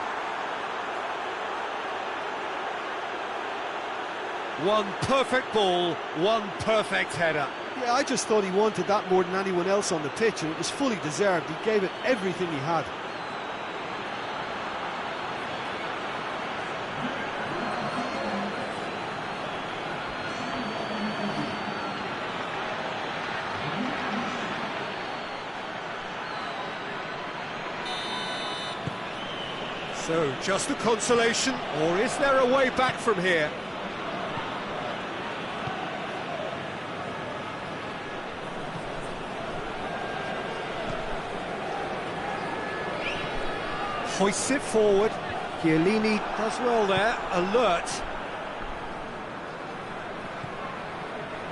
One perfect ball, one perfect header. Yeah, I just thought he wanted that more than anyone else on the pitch, and it was fully deserved. He gave it everything he had. So, just a consolation, or is there a way back from here? Hoists it forward. Chiellini does well there, alert.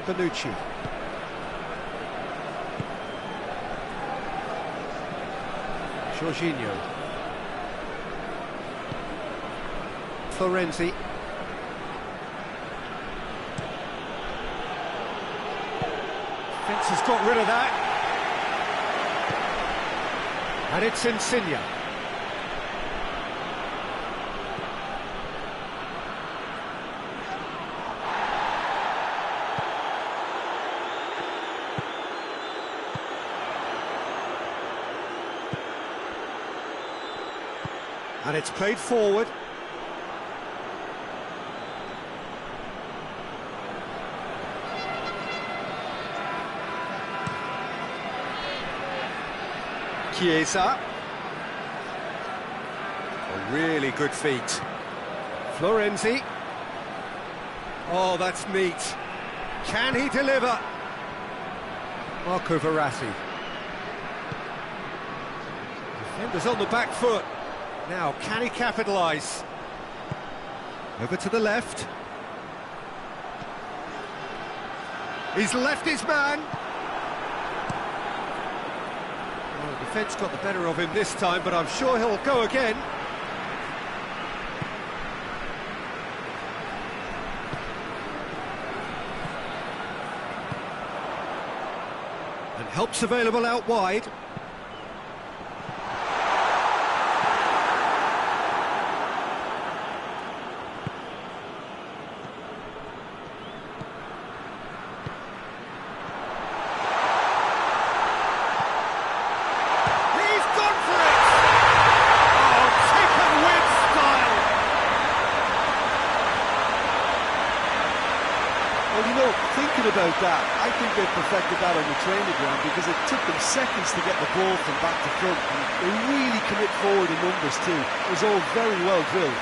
Bonucci. Jorginho. Florenzi. Fence has got rid of that. And it's Insigne. And it's played forward. Chiesa. A really good feat. Florenzi. Oh, that's neat. Can he deliver? Marco Verratti. Defenders on the back foot. Now, can he capitalise? Over to the left. He's left his man. Well, the defence got the better of him this time, but I'm sure he'll go again. And help's available out wide. Well, you know, thinking about that, I think they perfected that on the training ground because it took them seconds to get the ball from back to front. And they really commit forward in numbers too. It was all very well drilled.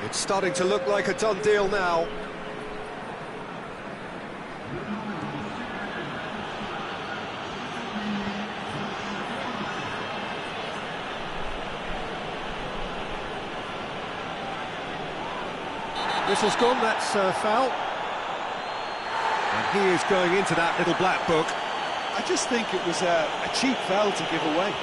It's starting to look like a done deal now. Whistle's gone, that's a foul. And he is going into that little black book. I just think it was a cheap foul to give away.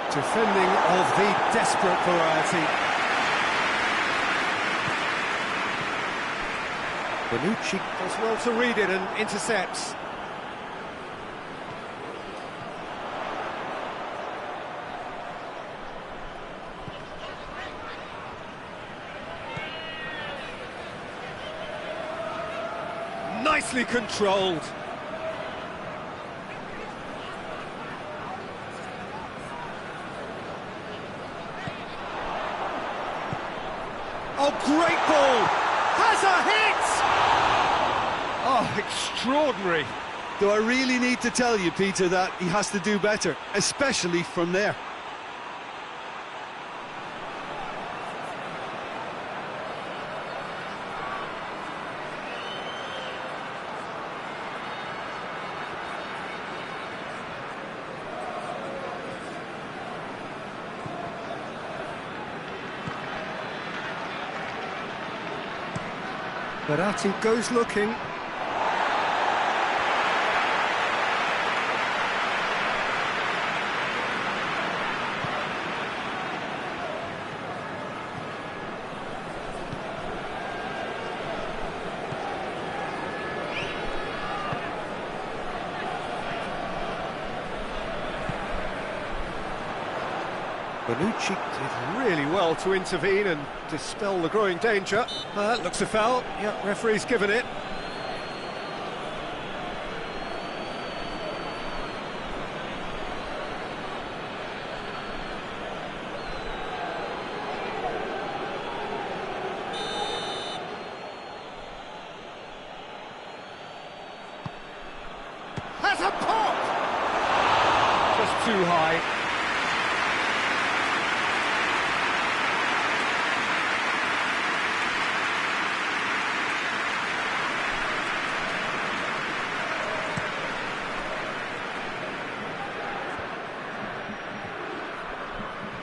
Defending of the desperate variety. Bonucci does well to read it and intercepts. Nicely controlled. Oh, great ball! Has a hit! Oh, extraordinary. Do I really need to tell you, Peter, that he has to do better, especially from there? Verratti goes looking. Bonucci did really well to intervene and dispel the growing danger. That looks a foul. Yep, referee's given it. Has a pop! Just too high.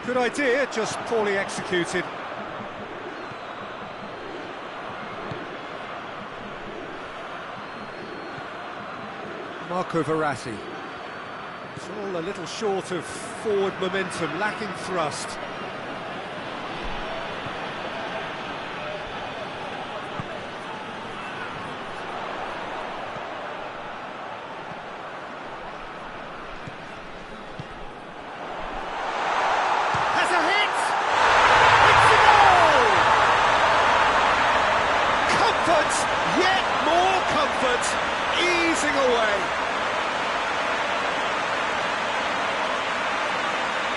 Good idea, just poorly executed. Marco Verratti. It's all a little short of forward momentum, lacking thrust.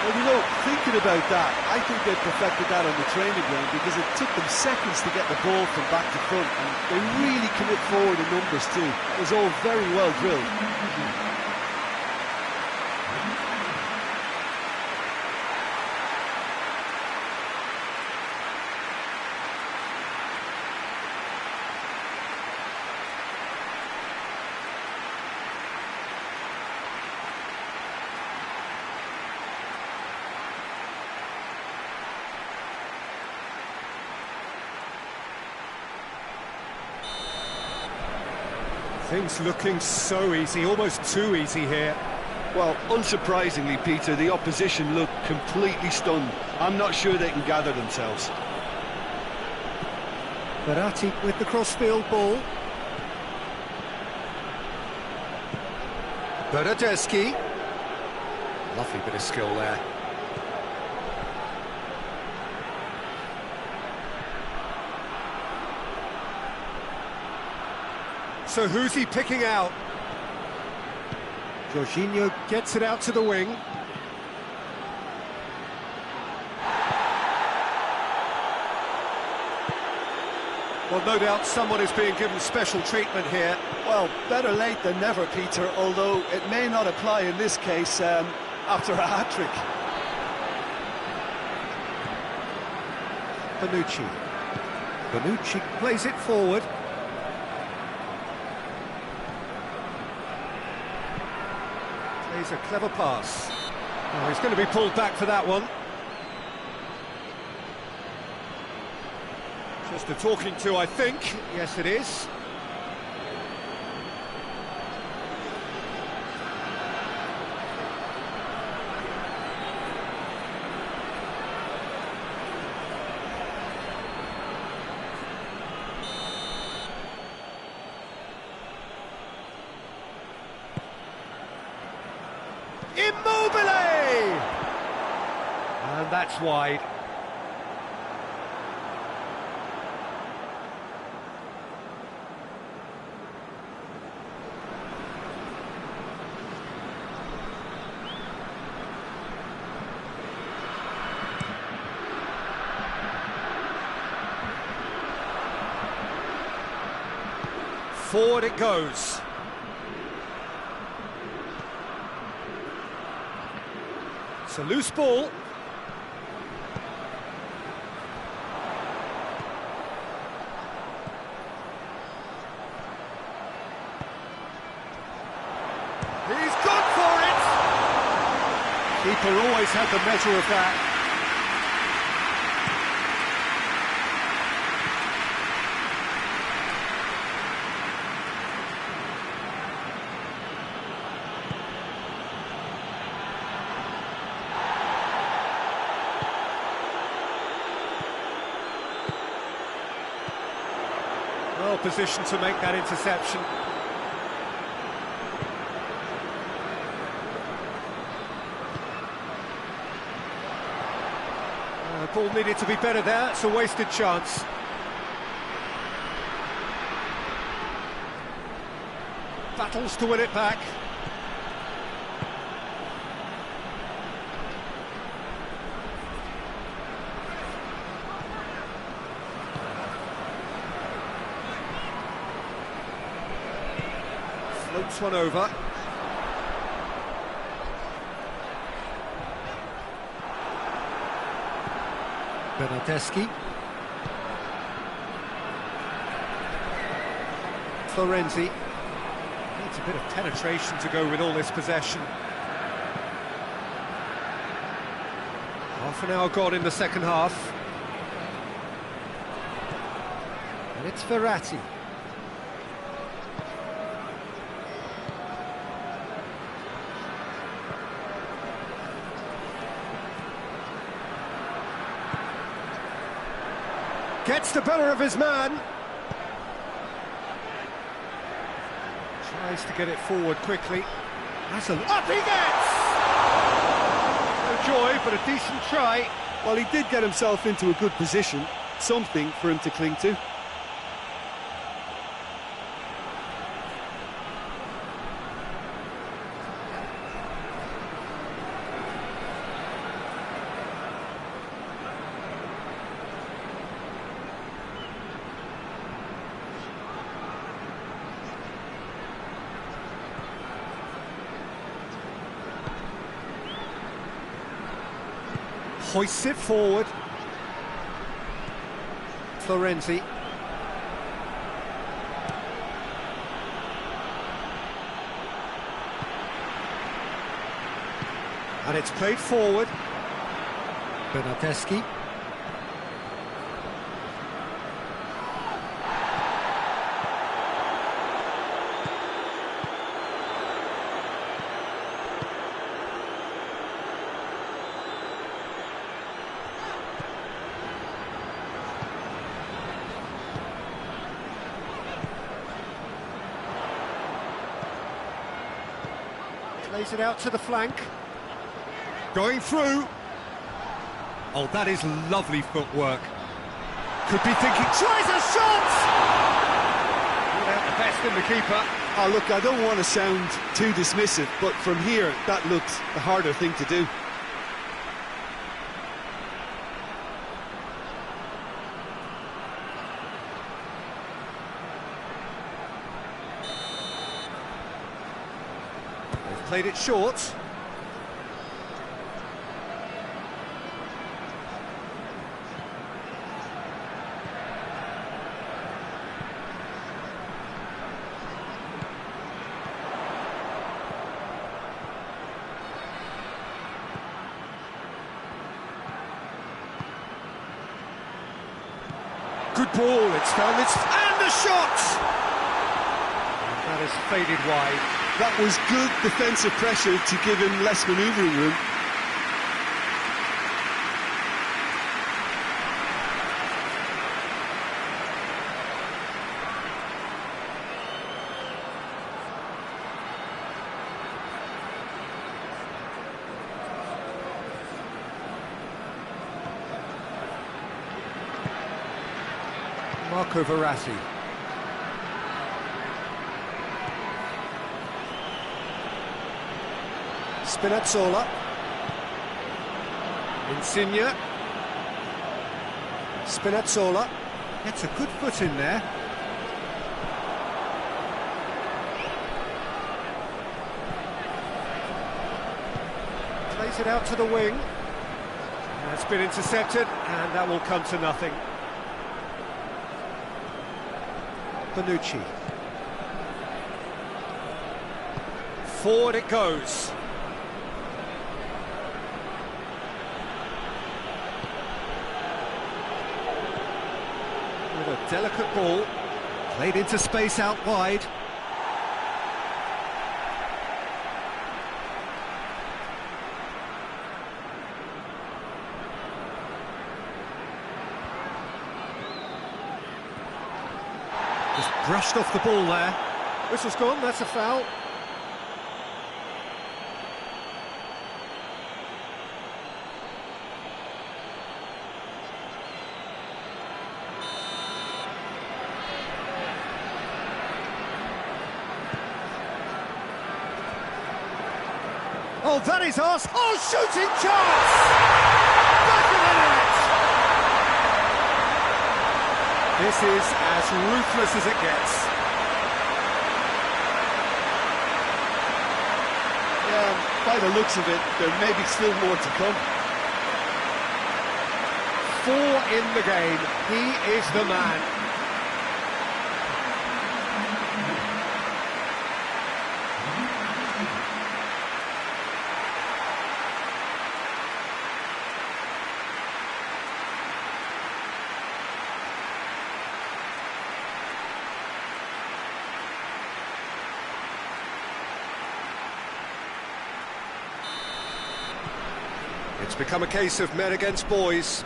Well, thinking about that, I think they perfected that on the training ground because it took them seconds to get the ball from back to front, and they really commit forward in numbers too. It was all very well drilled. Things looking so easy, almost too easy here. Well, unsurprisingly, Peter, the opposition look completely stunned. I'm not sure they can gather themselves. Verratti with the cross-field ball. Bernardeschi. Lovely bit of skill there. So who's he picking out? Jorginho gets it out to the wing. Well, no doubt someone is being given special treatment here. Well, better late than never, Peter, although it may not apply in this case after a hat-trick. Bonucci plays it forward. Plays a clever pass. Oh, he's going to be pulled back for that one. Just a talking to, I think. Yes, it is. Immobile! And that's wide. Forward it goes. It's a loose ball. He's gone for it! Keeper always had the measure of that. Well positioned to make that interception. Ball needed to be better there, it's a wasted chance. Battles to win it back. Floats one over. Bernardeschi. Florenzi. Needs a bit of penetration to go with all this possession. Half an hour gone in the second half. And it's Verratti. Gets the better of his man. Tries to get it forward quickly. That's up he gets! No joy, but a decent try. Well, he did get himself into a good position. Something for him to cling to. Hoists it forward. Florenzi. And it's played forward. Bernardeschi. Plays it out to the flank. Going through. Oh, that is lovely footwork. Could be thinking, tries a shot! Without the best in the keeper. Oh, look, I don't want to sound too dismissive, but from here, that looked the harder thing to do. They've played it short. Good ball, it's found its... and the shot! That has faded wide. That was good defensive pressure to give him less manoeuvring room. Marco Verratti. Spinazzola. Insigne. Spinazzola. Gets a good foot in there. Plays it out to the wing. That's been intercepted, and that will come to nothing. Bonucci. Forward it goes. With a delicate ball, played into space out wide. Just brushed off the ball there. Whistle's gone, that's a foul. Oh, that is us! Oh, shooting chance! Back of the net! This is as ruthless as it gets. Yeah, by the looks of it, there may be still more to come. 4 in the game. He is the man. It's become a case of men against boys.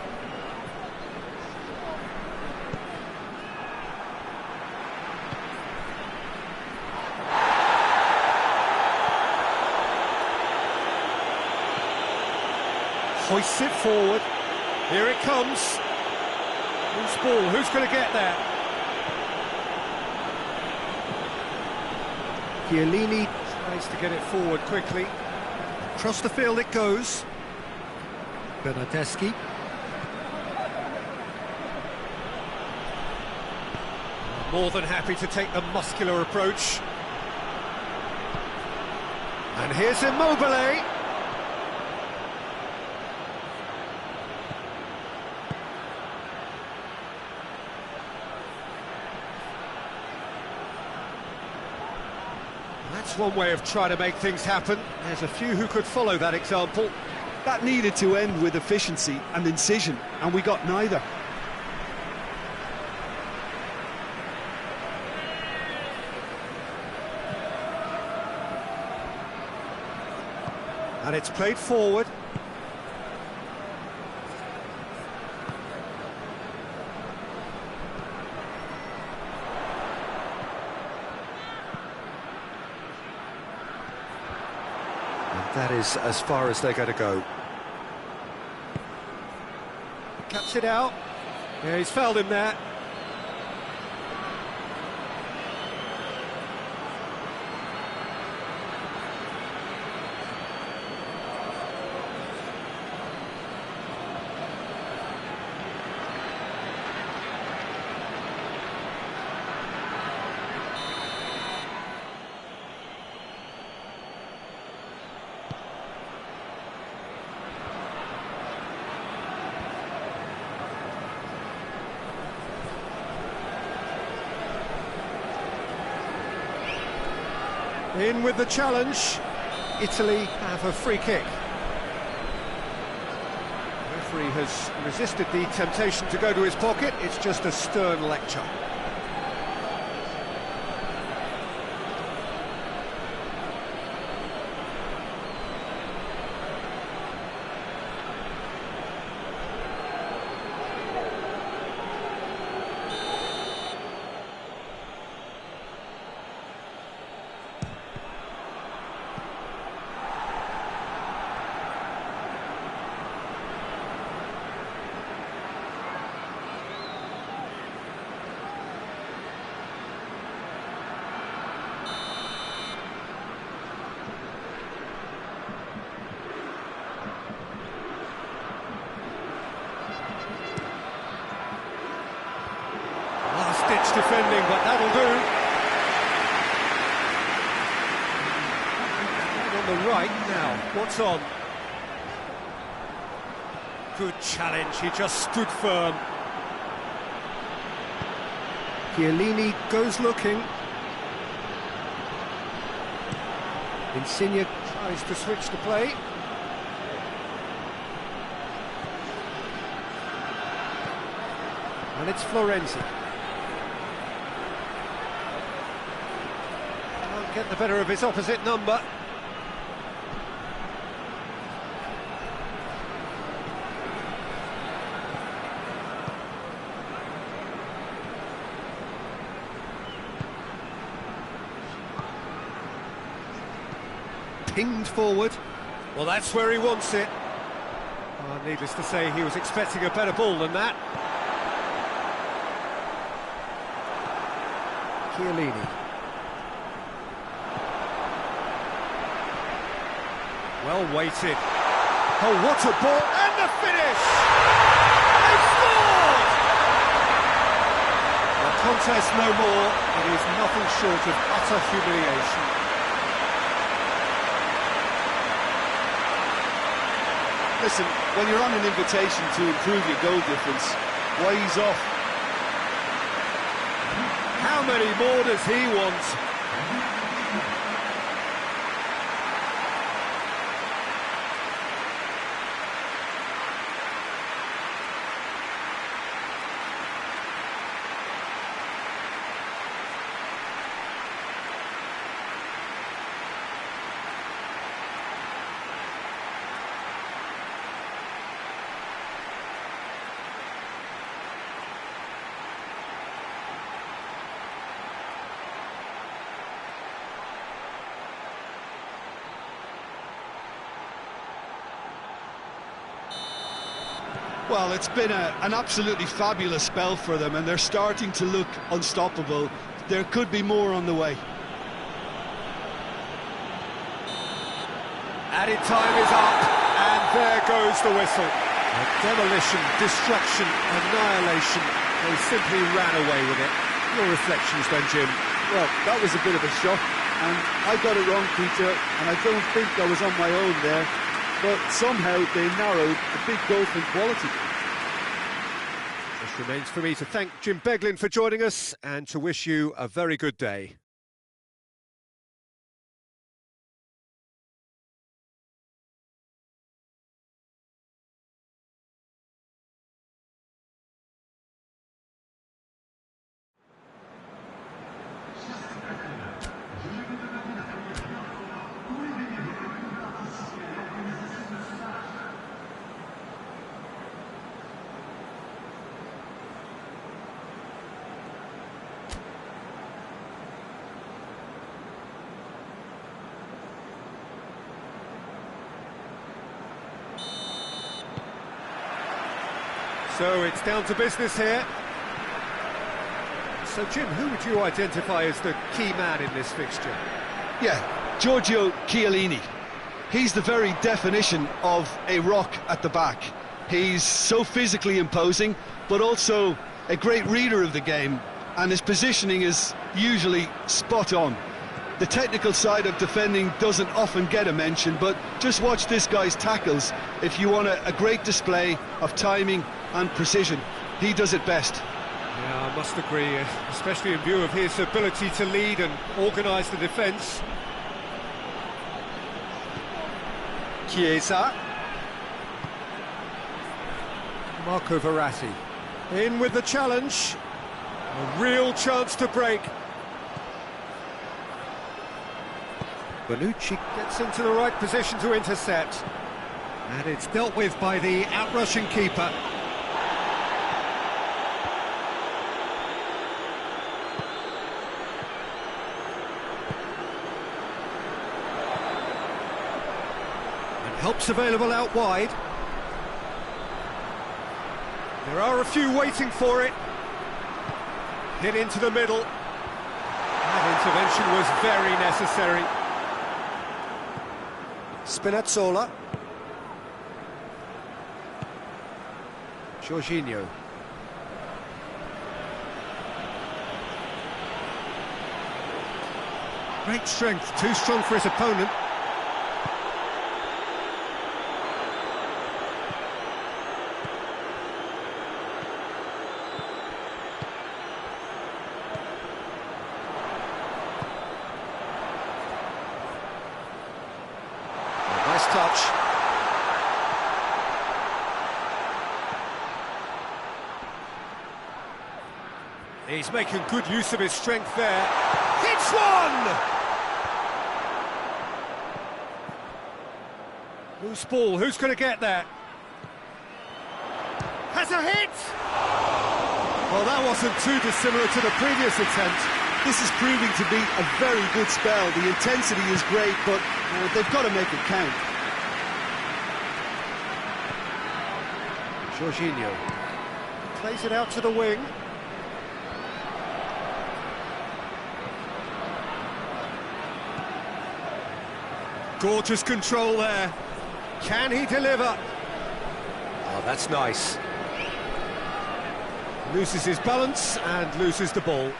Hoists it forward. Here it comes. Who's ball? Who's going to get there? Chiellini tries to get it forward quickly. Across the field it goes. Bernardeschi. More than happy to take the muscular approach. And here's Immobile. That's one way of trying to make things happen. There's a few who could follow that example. That needed to end with efficiency and incision, and we got neither. And it's played forward. And that is as far as they're going to go. Cuts it out. Yeah, he's fouled him there. In with the challenge. Italy have a free kick. The referee has resisted the temptation to go to his pocket. It's just a stern lecture. Last-ditch defending, but that'll do. On the right now, what's on? Good challenge, he just stood firm. Chiellini goes looking. Insigne tries to switch the play. And it's Florenzi. Can't get the better of his opposite number. Pinged forward. Well, that's where he wants it. Oh, needless to say, he was expecting a better ball than that. Chiellini. Well weighted. Oh, what a ball! And the finish! They scored! The contest no more. It is nothing short of utter humiliation. Listen, when you're on an invitation to improve your goal difference, why he's off? How many more does he want? Well, it's been an absolutely fabulous spell for them, and they're starting to look unstoppable. There could be more on the way. Added time is up, and there goes the whistle. Demolition, destruction, annihilation. They simply ran away with it. Your reflections then, Jim? Well, that was a bit of a shock, and I got it wrong, Peter, and I don't think I was on my own there. But somehow they narrowed the big gulf in quality. Just remains for me to thank Jim Beglin for joining us and to wish you a very good day. So it's down to business here. So Jim, who would you identify as the key man in this fixture? Yeah, Giorgio Chiellini. He's the very definition of a rock at the back. He's so physically imposing, but also a great reader of the game, and his positioning is usually spot on. The technical side of defending doesn't often get a mention, but just watch this guy's tackles if you want a great display of timing and precision. He does it best. Yeah, I must agree, especially in view of his ability to lead and organise the defence. Chiesa. Marco Verratti in with the challenge. A real chance to break. Bonucci gets into the right position to intercept. And it's dealt with by the outrushing keeper. And help's available out wide. There are a few waiting for it. Hit into the middle. That intervention was very necessary. Spinazzola. Jorginho. Great strength, too strong for his opponent. Nice touch. He's making good use of his strength there. Hits one! Loose ball, who's going to get that? Has a hit! Well, that wasn't too dissimilar to the previous attempt. This is proving to be a very good spell. The intensity is great, but they've got to make it count. Jorginho plays it out to the wing. Gorgeous control there. Can he deliver? Oh, that's nice. Loses his balance and loses the ball.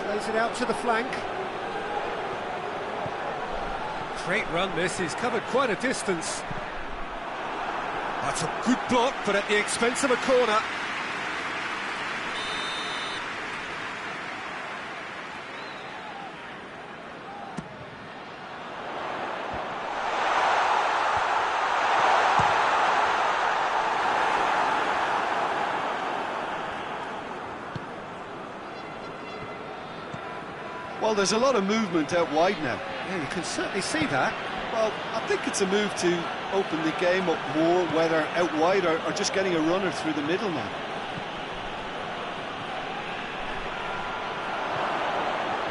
Plays it out to the flank. Great run this, he's covered quite a distance. That's a good block, but at the expense of a corner. Well, there's a lot of movement out wide now. Yeah, you can certainly see that. Well, I think it's a move to open the game up more, whether out wide or just getting a runner through the middle now.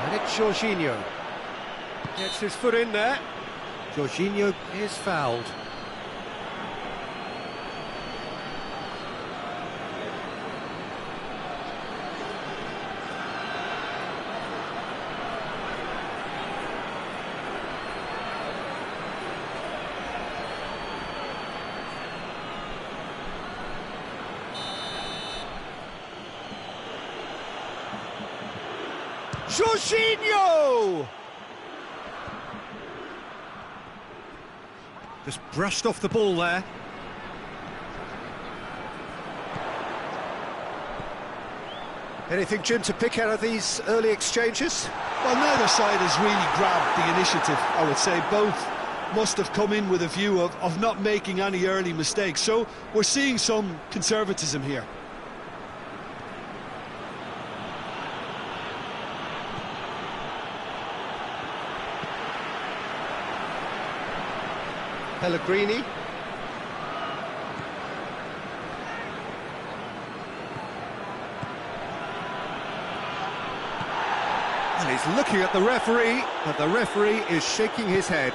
And it's Jorginho. Gets his foot in there. Jorginho is fouled. Jorginho! Just brushed off the ball there. Anything, Jim, to pick out of these early exchanges? Well, neither side has really grabbed the initiative, I would say. Both must have come in with a view of not making any early mistakes. So we're seeing some conservatism here. Pellegrini. And he's looking at the referee, but the referee is shaking his head.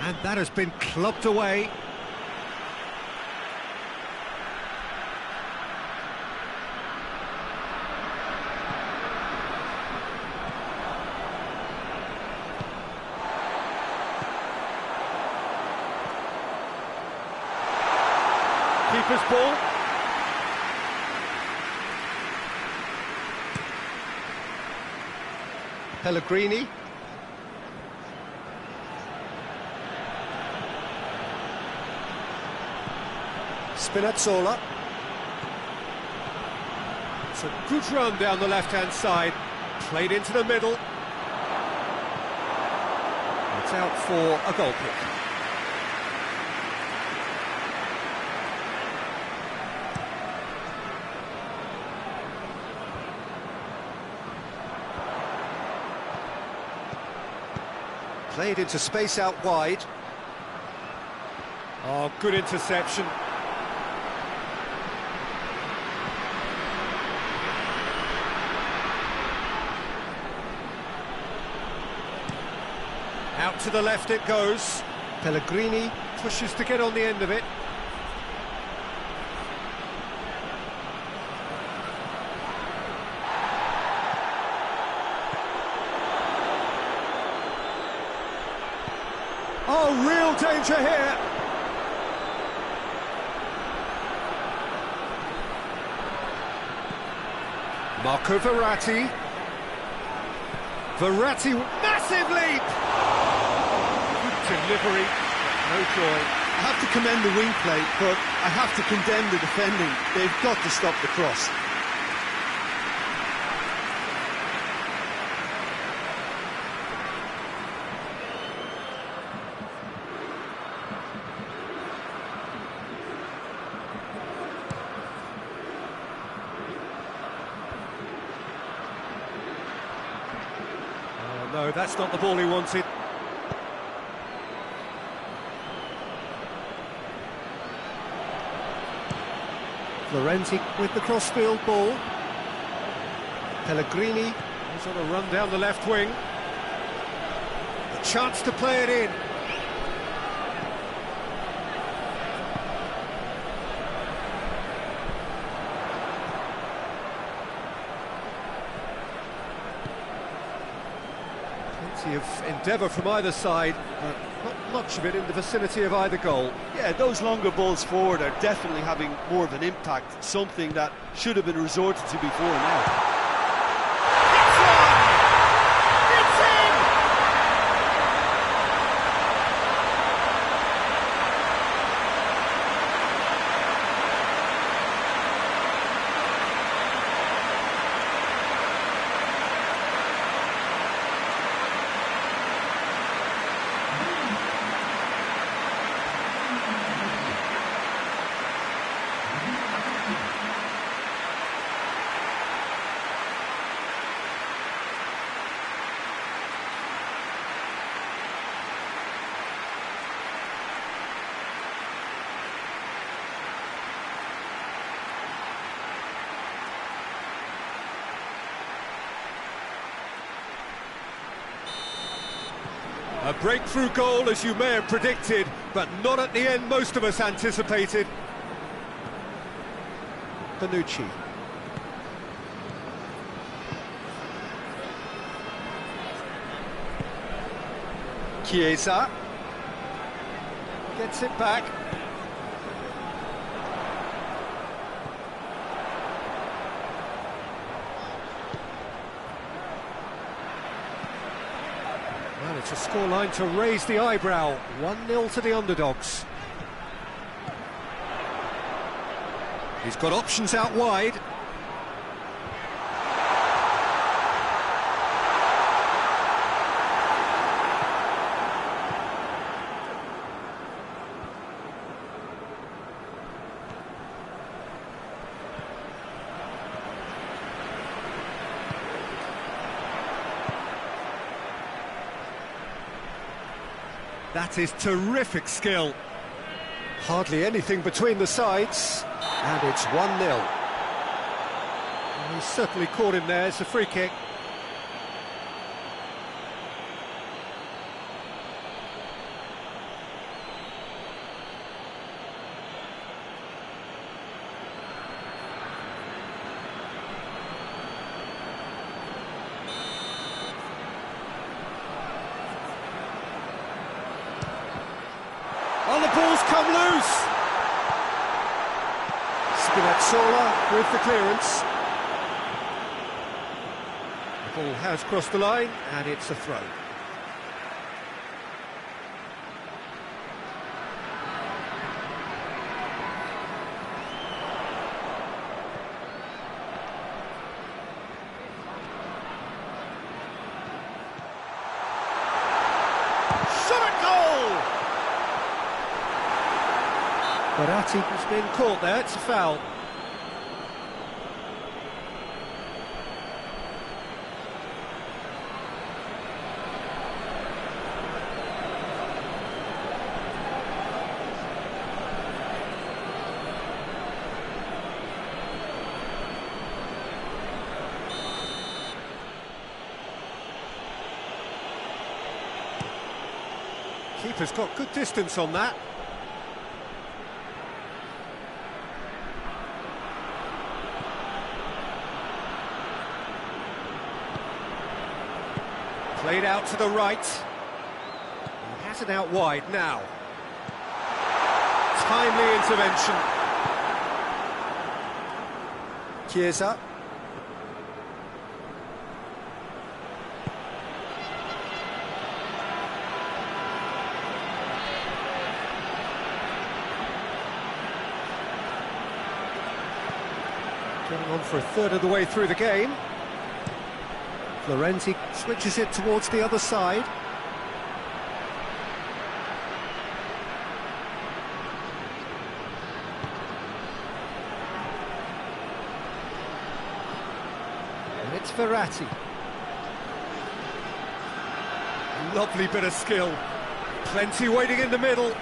And that has been clubbed away. Keeper's ball. Pellegrini. Spinazzola. It's a good run down the left-hand side, played into the middle. It's out for a goal kick. Played into space out wide. Oh, good interception. Out to the left it goes. Pellegrini. Pushes to get on the end of it. Oh, real danger here. Marco Verratti. Verratti, massive leap! Good delivery, but no joy. I have to commend the wing play, but I have to condemn the defending. They've got to stop the cross. No, that's not the ball he wanted. Florenzi with the crossfield ball. Pellegrini. He's on a run down the left wing. A chance to play it in. Plenty of endeavour from either side, but not much of it in the vicinity of either goal. Yeah, those longer balls forward are definitely having more of an impact, something that should have been resorted to before now. A breakthrough goal, as you may have predicted, but not at the end most of us anticipated. Bonucci. Chiesa. Gets it back. Well, it's a scoreline to raise the eyebrow. 1-0 to the underdogs. He's got options out wide. That is terrific skill. Hardly anything between the sides, and it's 1-0. He's certainly caught him there. It's a free kick. Oh, the ball's come loose! Spinazzola with the clearance. The ball has crossed the line, and it's a throw. Shot at goal! Verratti has been caught there, it's a foul. Keeper's got good distance on that. Played out to the right. He has it out wide now. Timely intervention. Chiesa. Getting on for a third of the way through the game. Florenzi switches it towards the other side. And it's Verratti. Lovely bit of skill. Plenty waiting in the middle.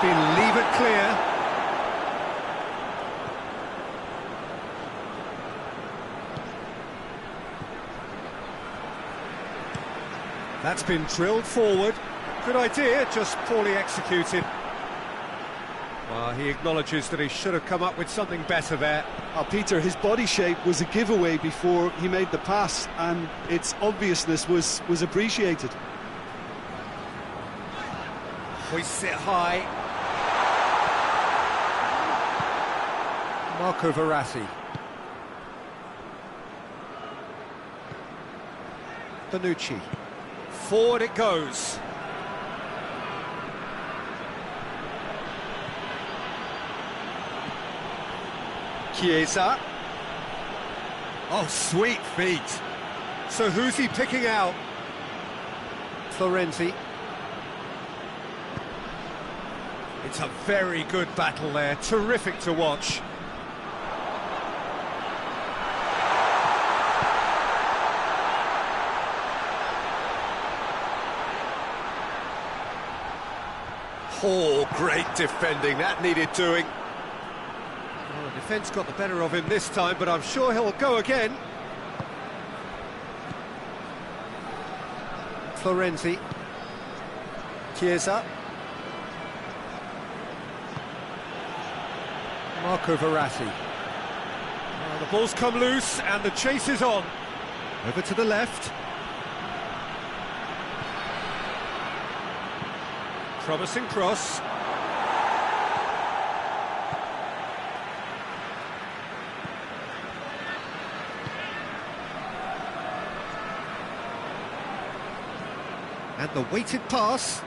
Leave it clear. That's been drilled forward. Good idea, just poorly executed. Well, he acknowledges that he should have come up with something better there. Oh, Peter, his body shape was a giveaway before he made the pass, and its obviousness was appreciated. Hoists it high. Marco Verratti. Bonucci. Forward it goes. Chiesa. Oh, sweet feet. So who's he picking out? Florenzi. It's a very good battle there. Terrific to watch. Oh, great defending, that needed doing. Well, the defence got the better of him this time, but I'm sure he'll go again. Florenzi. Chiesa. Marco Verratti. Well, the ball's come loose and the chase is on. Over to the left. Promising cross. And the weighted pass.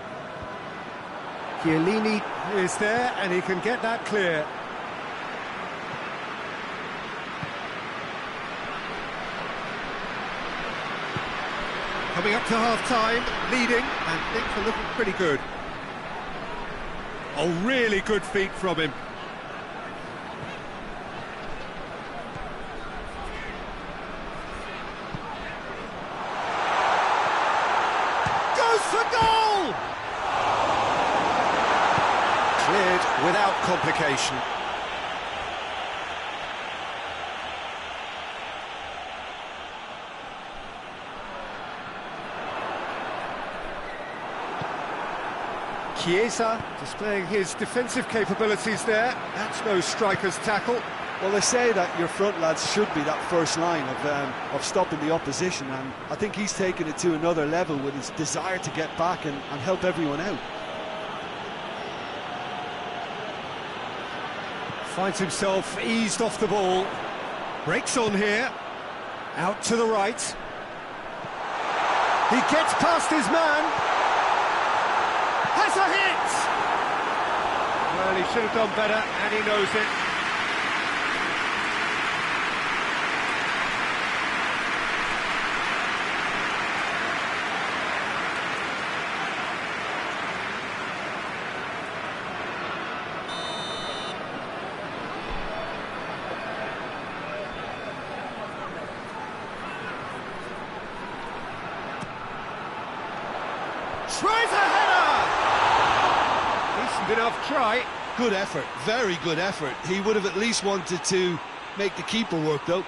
Chiellini is there and he can get that clear. Coming up to half-time, leading, and things are looking pretty good. Oh, really good feet from him. Goes for goal! Cleared without complication. Chiesa displaying his defensive capabilities there. That's no striker's tackle. Well, they say that your front lads should be that first line of stopping the opposition, and I think he's taken it to another level with his desire to get back and help everyone out. Finds himself eased off the ball. Breaks on here. Out to the right. He gets past his man. Has a hit! Well, he should have done better, and he knows it. Tries a header! Decent enough try. Good effort, very good effort. He would have at least wanted to make the keeper work, though.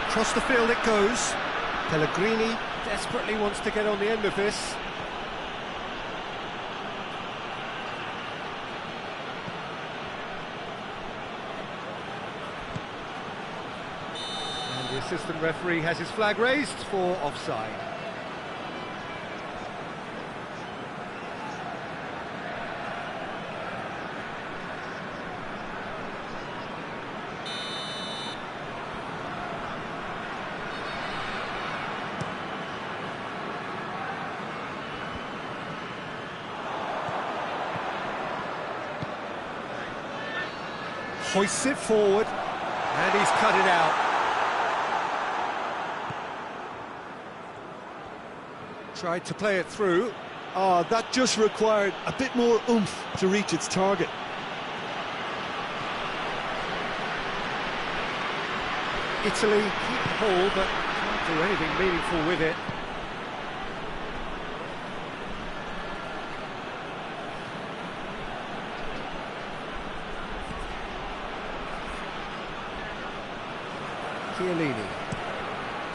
Across the field it goes. Pellegrini desperately wants to get on the end of this. And the assistant referee has his flag raised for offside. Hoists it forward, and he's cut it out. Tried to play it through. Oh, that just required a bit more oomph to reach its target. Italy keep the ball, but can't do anything meaningful with it.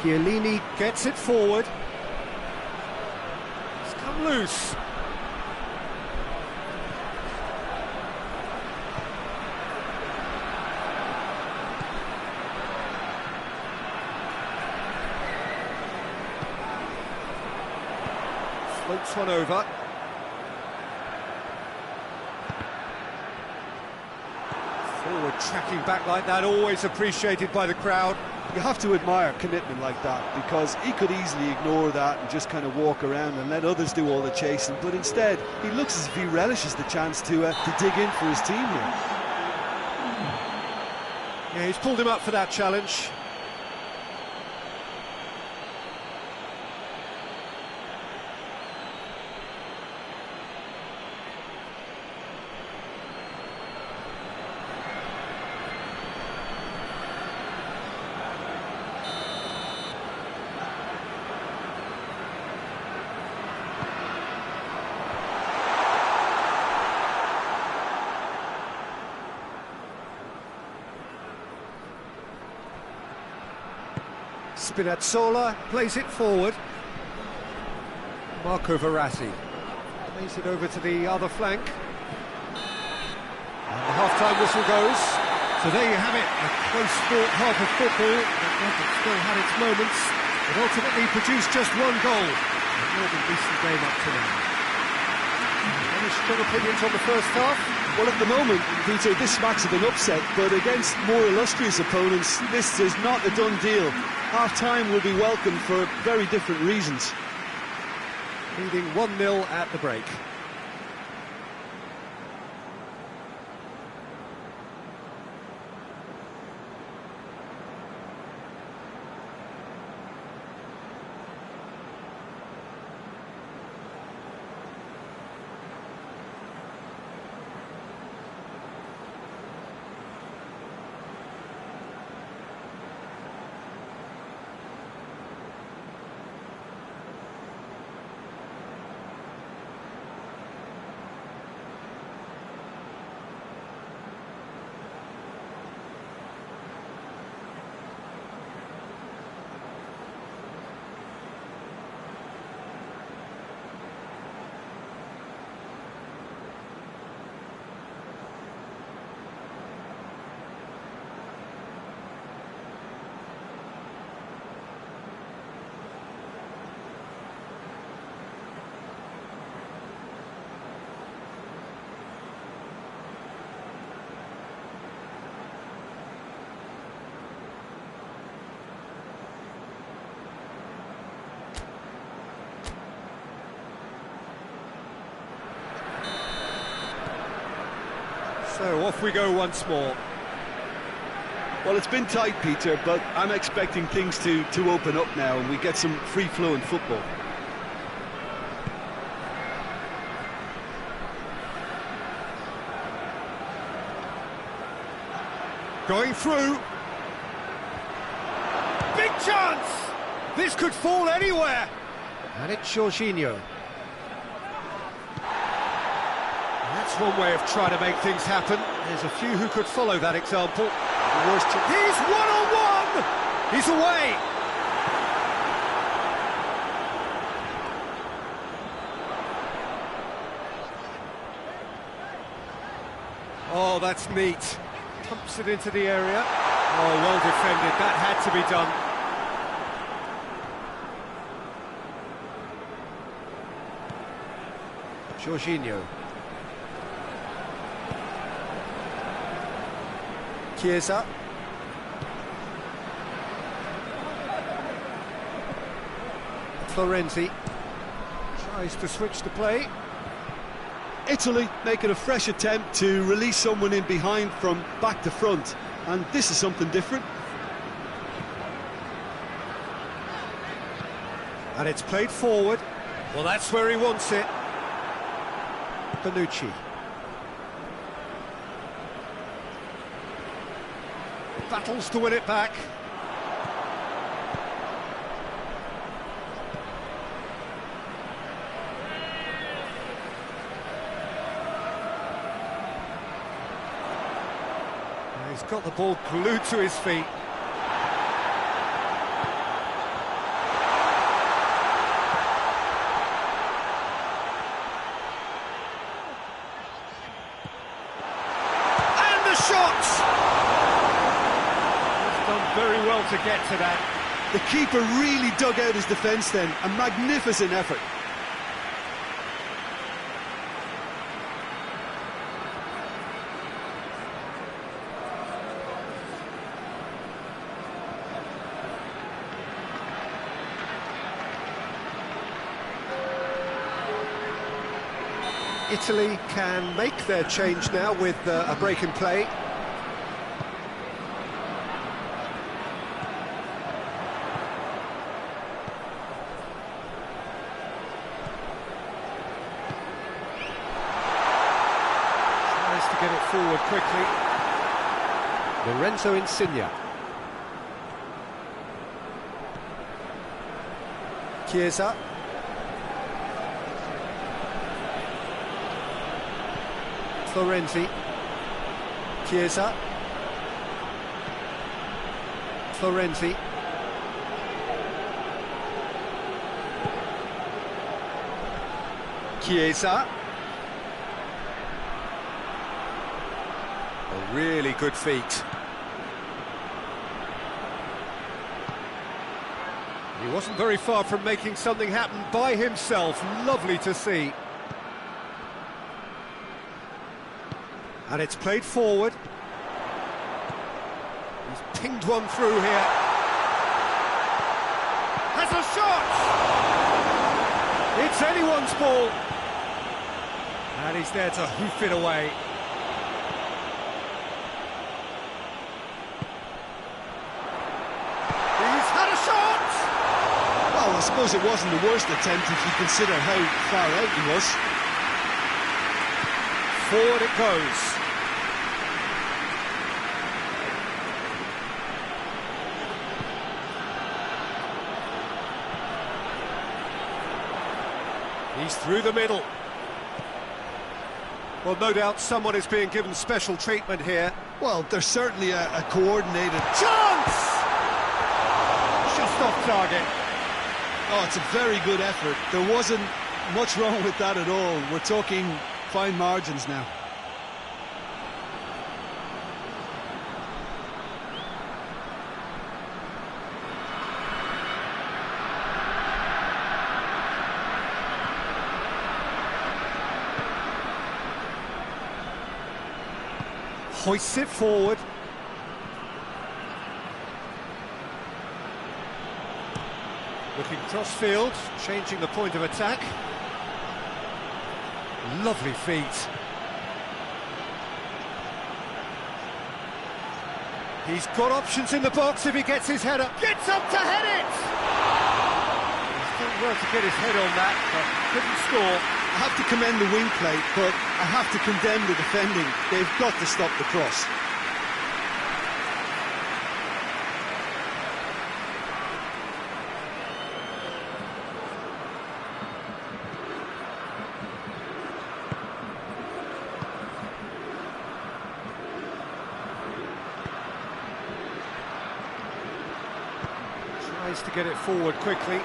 Chiellini gets it forward. It's come loose. Floats one over. Forward tracking back like that, always appreciated by the crowd. You have to admire commitment like that, because he could easily ignore that and just kind of walk around and let others do all the chasing, but instead he looks as if he relishes the chance to dig in for his team here. Yeah, he's pulled him up for that challenge. Spinazzola plays it forward. Marco Verratti plays it over to the other flank. And the half-time whistle goes. So there you have it, a close-fought half of football that still had its moments, but ultimately produced just one goal. A more than decent game up to now. Any strong opinions on the first half? Well, at the moment, Peter, this smacks of an upset, but against more illustrious opponents, this is not a done deal. Half-time will be welcomed for very different reasons. Leading 1-0 at the break. So off we go once more. Well, it's been tight, Peter, but I'm expecting things to open up now and we get some free-flowing football. Going through. Big chance! This could fall anywhere. And it's Jorginho. That's one way of trying to make things happen. There's a few who could follow that example. He's one-on-one! He's away! Oh, that's neat. Pumps it into the area. Oh, well defended. That had to be done. Jorginho. Chiesa. Florenzi tries to switch the play. Italy making a fresh attempt to release someone in behind from back to front, and this is something different. And it's played forward. Well, that's where he wants it. Bonucci. Battles to win it back. He's got the ball glued to his feet. And the shot! He's done very well to get to that. The keeper really dug out his defence then, a magnificent effort. Italy can make their change now with a break in play. Tries to get it forward quickly. Lorenzo Insigne. Chiesa. Florenzi. Chiesa. Florenzi. Chiesa. A really good feat. He wasn't very far from making something happen by himself. Lovely to see. And it's played forward. He's pinged one through here. Has a shot! It's anyone's ball. And he's there to hoof it away. He's had a shot! Well, I suppose it wasn't the worst attempt if you consider how far out he was. Forward it goes. He's through the middle. Well, no doubt someone is being given special treatment here. Well, there's certainly a coordinated... Chance! Just off target. Oh, it's a very good effort. There wasn't much wrong with that at all. We're talking fine margins now. Hoists it forward. Looking cross-field, changing the point of attack. Lovely feet. He's got options in the box if he gets his head up. Gets up to head it! He's done well to get his head on that, but couldn't score. I have to commend the wing play, but I have to condemn the defending. They've got to stop the cross. Tries to get it forward quickly.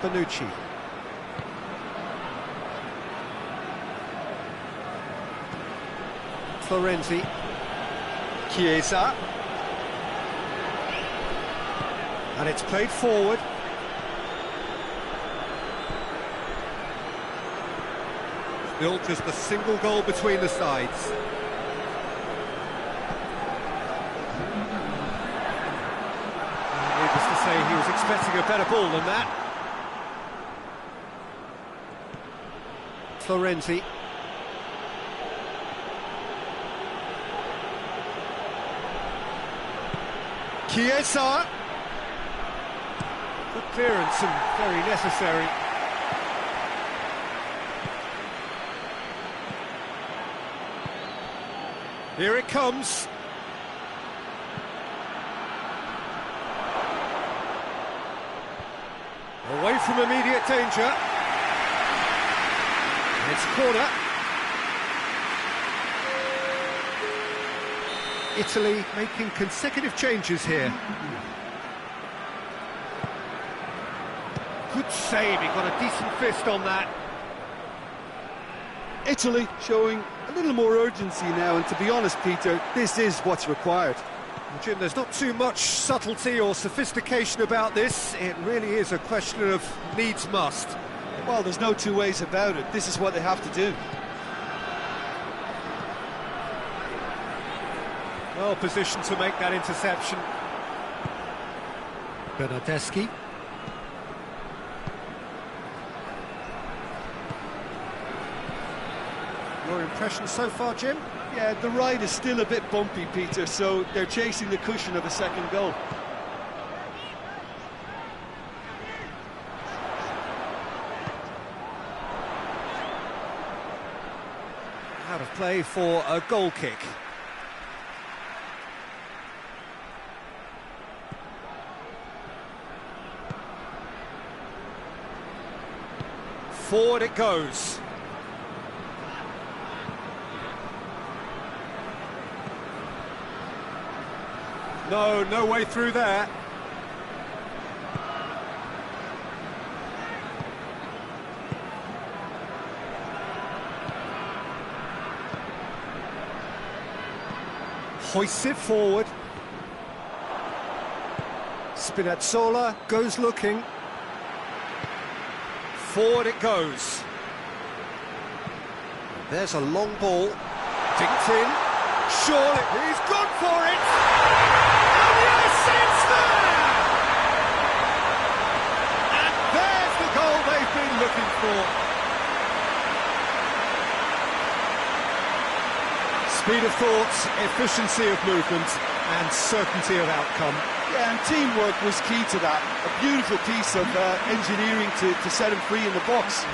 Bonucci. Florenzi. Chiesa. And it's played forward. Still just a single goal between the sides. Needless to say, he was expecting a better ball than that. Florenzi. Chiesa. Good clearance and very necessary. Here it comes. Away from immediate danger. It's corner. Italy making consecutive changes here. Good save, he got a decent fist on that. Italy showing a little more urgency now, and to be honest, Peter, this is what's required. Well, Jim, there's not too much subtlety or sophistication about this. It really is a question of needs must. Well, there's no two ways about it. This is what they have to do. Well positioned to make that interception. Bernardeschi. Your impression so far, Jim? Yeah, the ride is still a bit bumpy, Peter, so they're chasing the cushion of a second goal. Out of play for a goal kick. Forward it goes. No way through there. Hoists it forward. Spinazzola goes looking. Forward it goes. There's a long ball. Dinked in. Surely he's gone for it. And yes, it's there! And there's the goal they've been looking for. Speed of thought, efficiency of movement, and certainty of outcome. Yeah, and teamwork was key to that. A beautiful piece of engineering to set him free in the box.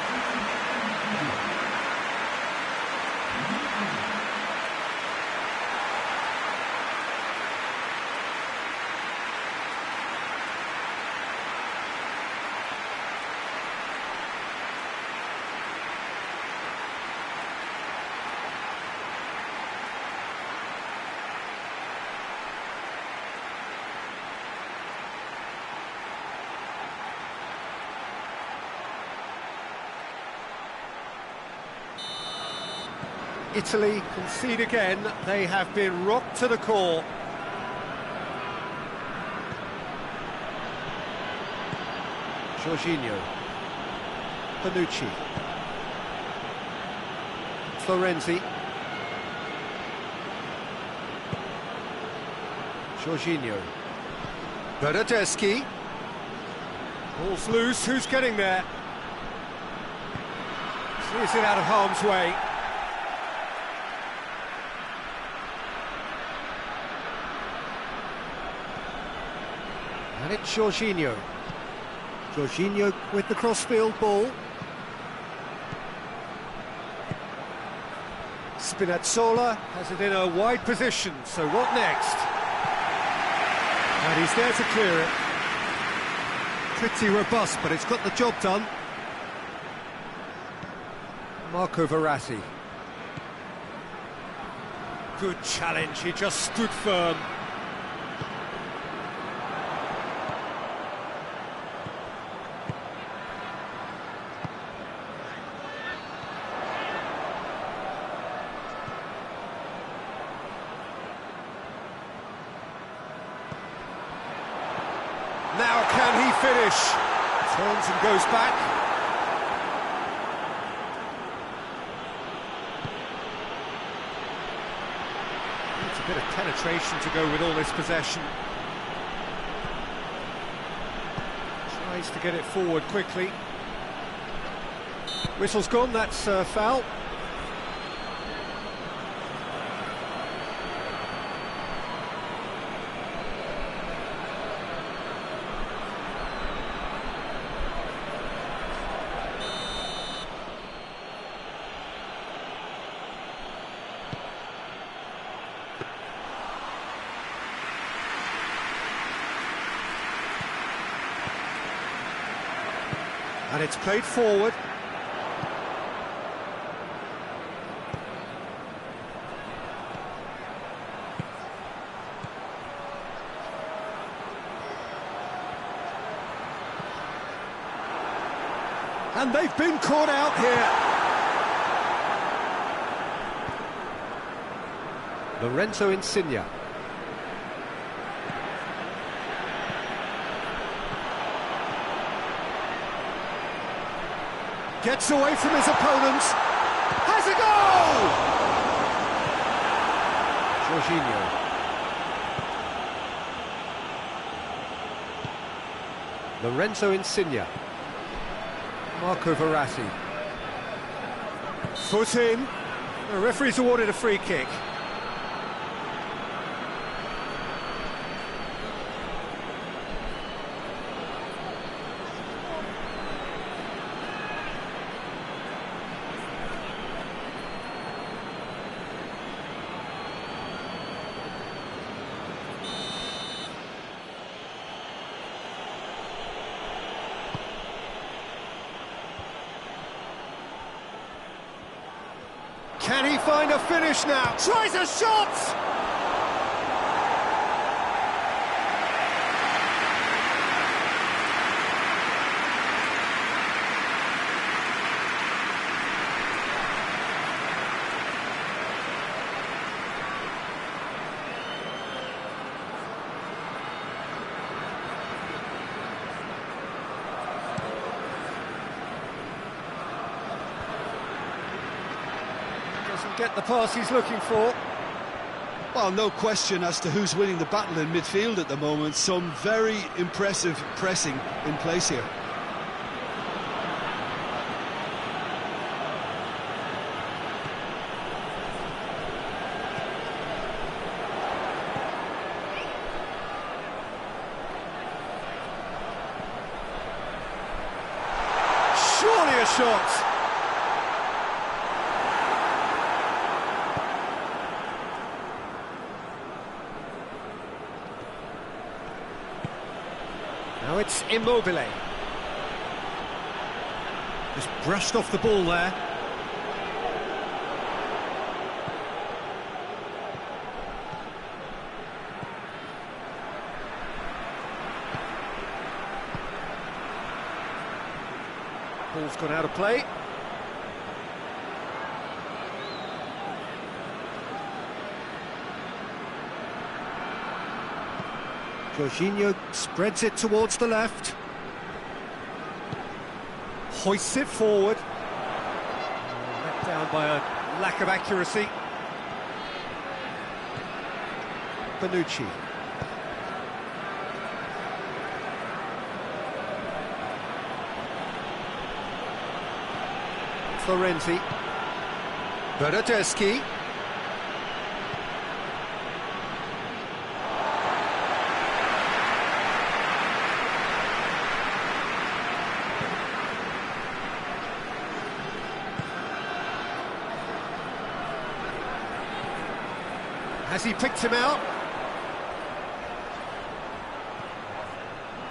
Italy concede again. They have been rocked to the core. Jorginho. Bonucci. Florenzi. Jorginho. Bernardeschi. Ball's loose. Who's getting there? Sees it out of harm's way. And it's Jorginho. Jorginho with the crossfield ball. Spinazzola has it in a wide position, so what next? And he's there to clear it. Pretty robust, but it's got the job done. Marco Verratti. Good challenge, he just stood firm. Now can he finish? Turns and goes back. Needs a bit of penetration to go with all this possession. Tries to get it forward quickly. Whistle's gone, that's a foul. And it's played forward. And they've been caught out here. Lorenzo Insigne. Gets away from his opponents. Has a goal! Jorginho. Lorenzo Insigne. Marco Verratti. Foot in. The referee's awarded a free kick. Can he find a finish now? Tries a shot! Doesn't get the pass he's looking for. Well, no question as to who's winning the battle in midfield at the moment. Some very impressive pressing in place here. Surely a shot! Now it's Immobile. Just brushed off the ball there. Ball's gone out of play. Jorginho spreads it towards the left. Hoists it forward. Let down by a lack of accuracy. Bonucci. Florenzi. Bernardeschi. Has he picked him out?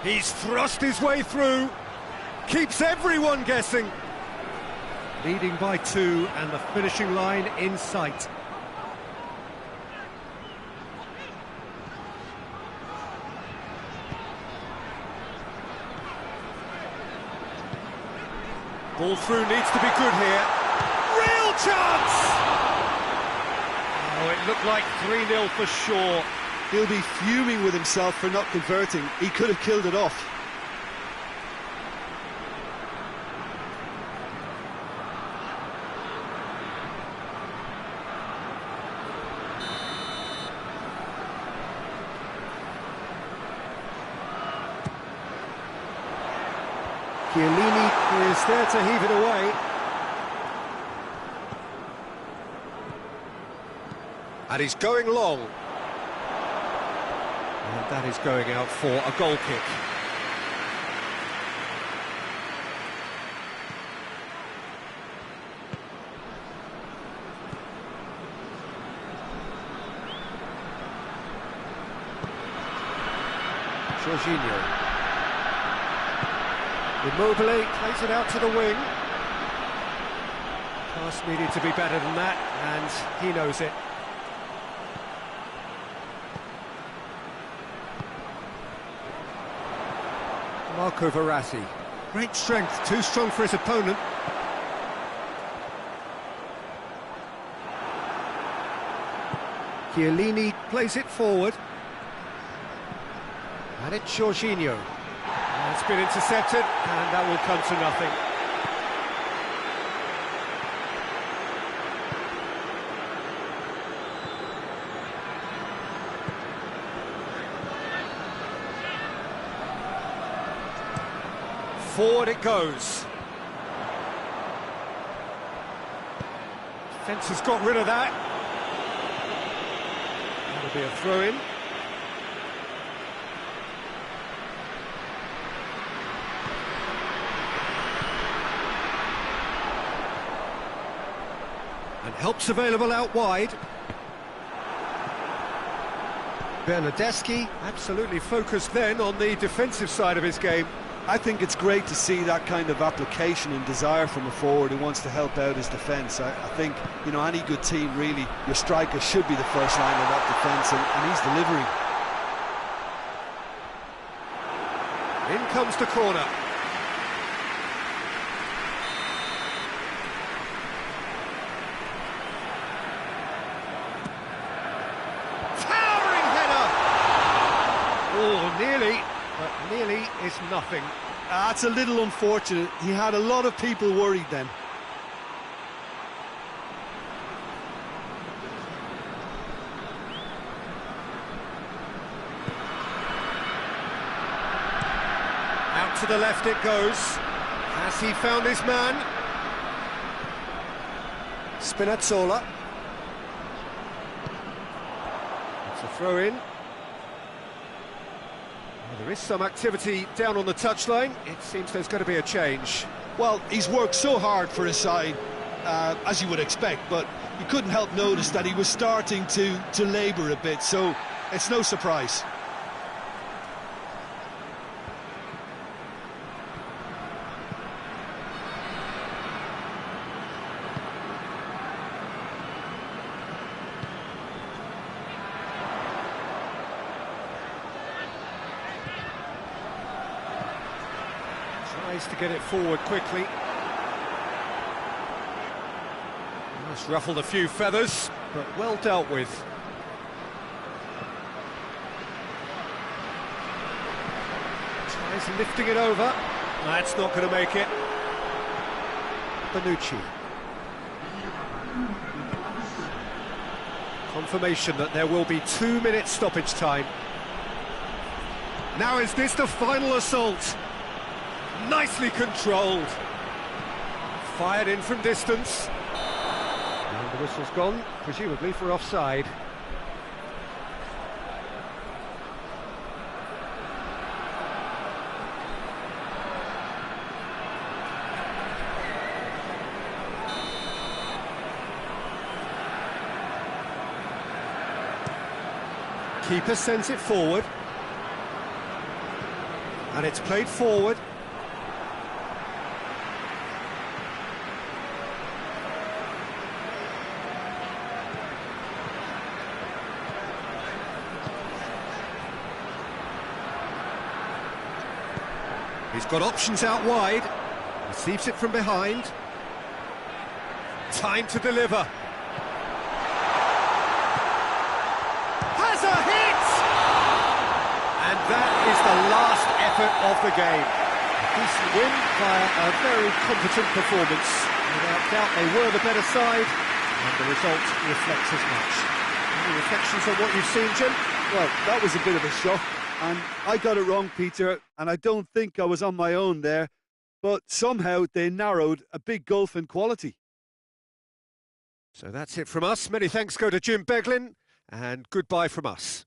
He's thrust his way through. Keeps everyone guessing. Leading by 2 and the finishing line in sight. Ball through needs to be good here. Real chance! Oh, it looked like 3-0 for sure. He'll be fuming with himself for not converting. He could have killed it off. Chiellini is there to heave it away. And he's going long. And that is going out for a goal kick. Jorginho. Immobile plays it out to the wing. Pass needed to be better than that, and he knows it. Marco Verratti. Great strength, too strong for his opponent. Chiellini plays it forward. And it's Jorginho. It's been intercepted, and that will come to nothing. Forward it goes. Defence has got rid of that. That'll be a throw-in. And help's available out wide. Bernardeschi absolutely focused then on the defensive side of his game. I think it's great to see that kind of application and desire from a forward who wants to help out his defence. I think, you know, any good team, really, your striker should be the first line of that defence, and he's delivering. In comes the corner. Towering header! Oh, nearly. But nearly is nothing. That's a little unfortunate. He had a lot of people worried then. Out to the left it goes. Has he found his man? Spinazzola. It's a throw-in. There is some activity down on the touchline. It seems there's going to be a change. Well, he's worked so hard for his side, as you would expect, but you couldn't help notice that he was starting to labour a bit, so it's no surprise. Tries to get it forward quickly. Almost ruffled a few feathers, but well dealt with. Tries lifting it over. That's not going to make it. Bonucci. Confirmation that there will be 2 minutes stoppage time. Now is this the final assault? Nicely controlled. Fired in from distance. And the whistle's gone, presumably for offside. Keeper sends it forward. And it's played forward. He's got options out wide. Receives it from behind. Time to deliver. Has a hit! And that is the last effort of the game. A decent win via a very competent performance. Without doubt, they were the better side, and the result reflects as much. Any reflections on what you've seen, Jim? Well, that was a bit of a shock, and I got it wrong, Peter, and I don't think I was on my own there, but somehow they narrowed a big gulf in quality. So that's it from us. Many thanks go to Jim Beglin, and goodbye from us.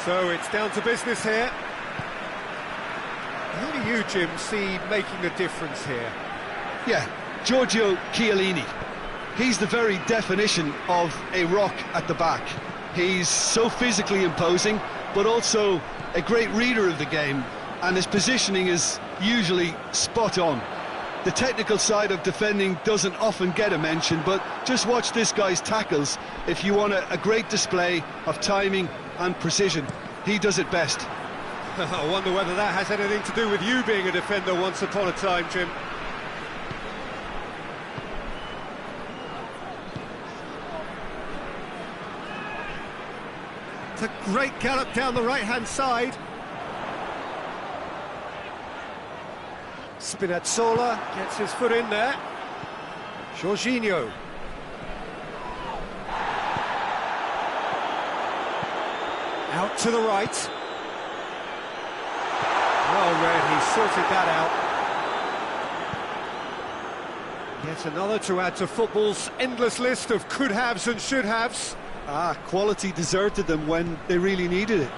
So it's down to business here. Who do you, Jim, see making a difference here? Yeah, Giorgio Chiellini. He's the very definition of a rock at the back. He's so physically imposing, but also a great reader of the game, and his positioning is usually spot on. The technical side of defending doesn't often get a mention, but just watch this guy's tackles if you want a great display of timing and precision. He does it best. I wonder whether that has anything to do with you being a defender once upon a time, Jim. It's a great gallop down the right-hand side. Spinazzola gets his foot in there. Jorginho. Out to the right. Well read, he sorted that out. Yet another to add to football's endless list of could-haves and should-haves. Quality deserted them when they really needed it.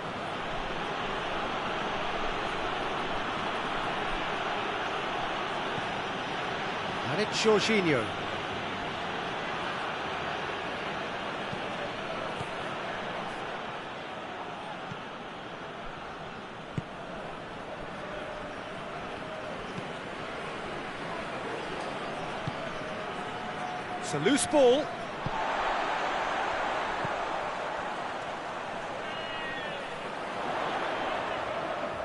And it's Jorginho. It's a loose ball.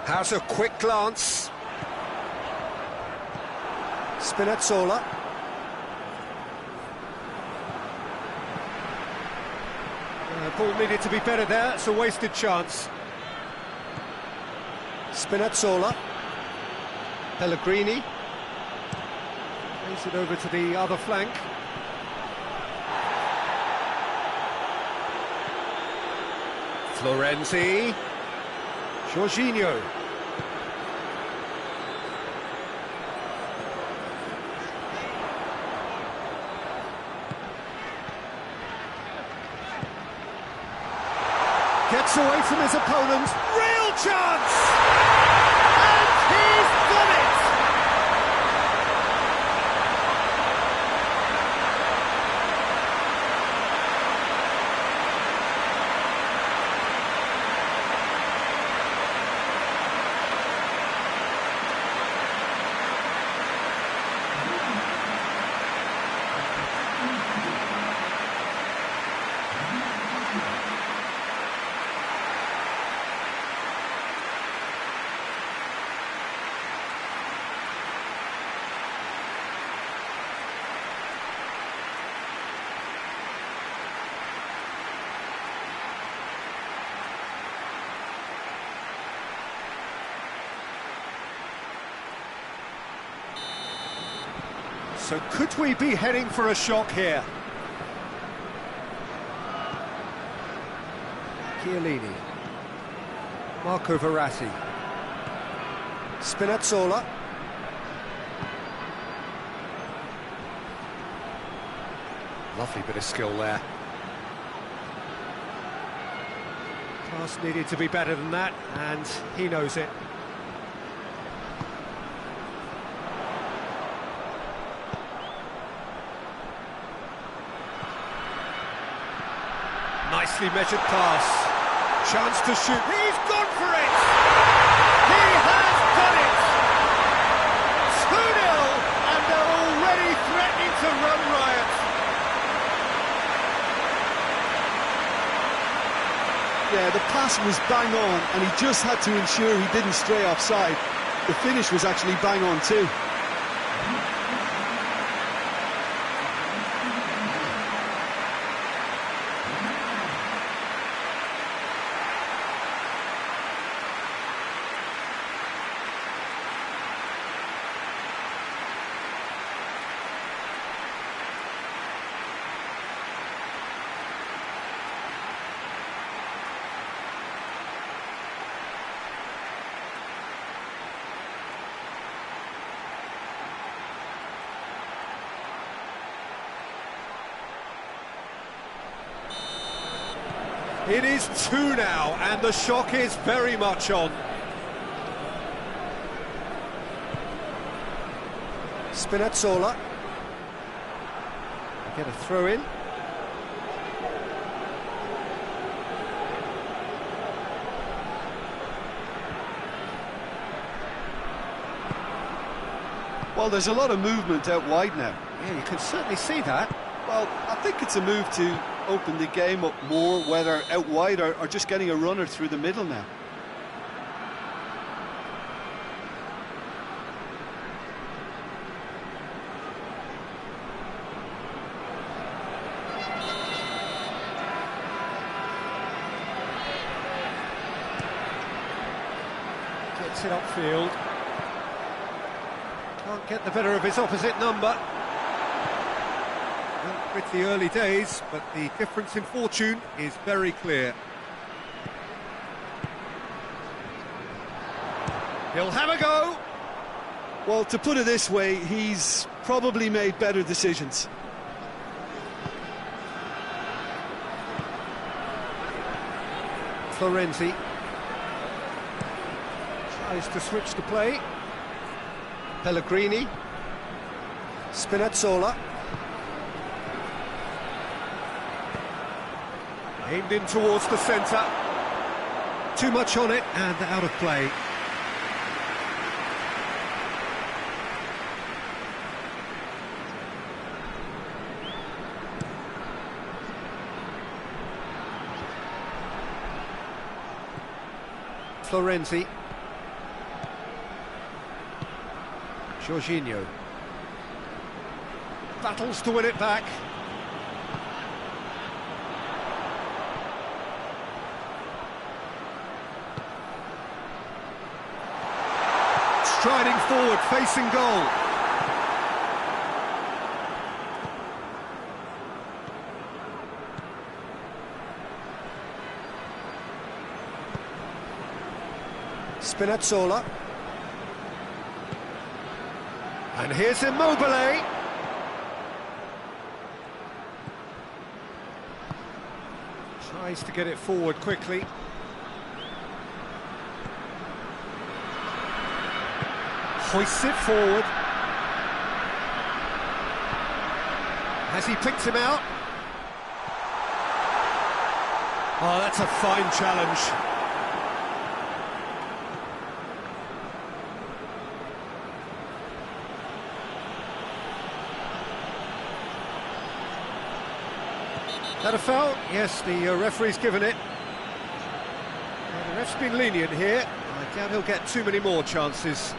Has a quick glance. Spinazzola. Ball needed to be better there, it's a wasted chance. Spinazzola. Pellegrini. Plays it over to the other flank. Florenzi. Jorginho. Gets away from his opponent. Real chance! And he's done it! So could we be heading for a shock here? Chiellini. Marco Verratti. Spinazzola. Lovely bit of skill there. Pass needed to be better than that, and he knows it. Nicely measured pass. Chance to shoot. He's gone for it! He has done it! 2-0, and they're already threatening to run riot. Yeah, the pass was bang on, and he just had to ensure he didn't stray offside. The finish was actually bang on too. It is 2 now, and the shock is very much on. Spinazzola. Get a throw in. Well, there's a lot of movement out wide now. Yeah, you can certainly see that. Well, I think it's a move to open the game up more, whether out wide or just getting a runner through the middle now. Gets it upfield. Can't get the better of his opposite number. Not with the early days, but the difference in fortune is very clear. He'll have a go. Well, to put it this way, he's probably made better decisions. Florenzi tries to switch the play. Pellegrini. Spinazzola. Aimed in towards the centre. Too much on it and out of play. Florenzi. Jorginho. Battles to win it back. Striding forward, facing goal. Spinazzola. And here's Immobile. Tries to get it forward quickly. Hoists it forward. Has he picked him out? Oh, that's a fine challenge. That a foul? Yes, the referee's given it. Well, the ref's been lenient here. I doubt he'll get too many more chances.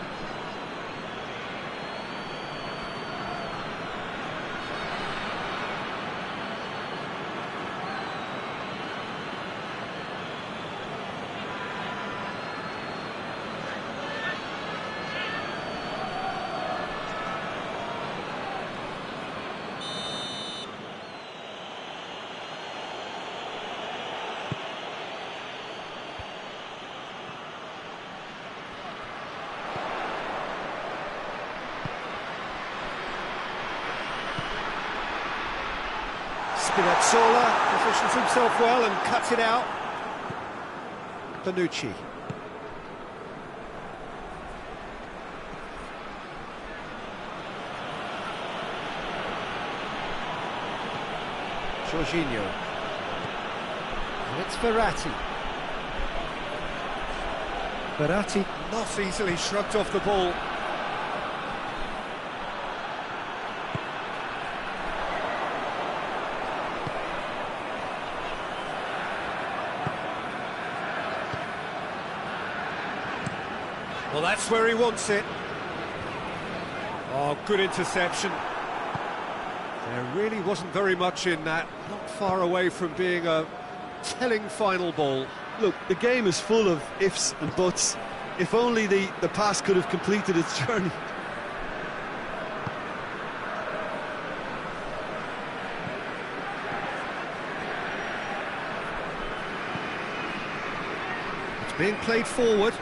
Spinazzola positions himself well and cuts it out. Bonucci. Jorginho. And it's Verratti. Verratti not easily shrugged off the ball. Well, that's where he wants it. Oh, good interception. There really wasn't very much in that. Not far away from being a telling final ball. Look, the game is full of ifs and buts. If only the pass could have completed its journey. It's being played forward.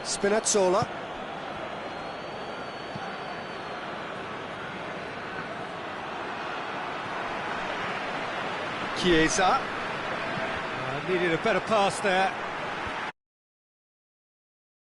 Spinazzola. Chiesa. Needed a better pass there.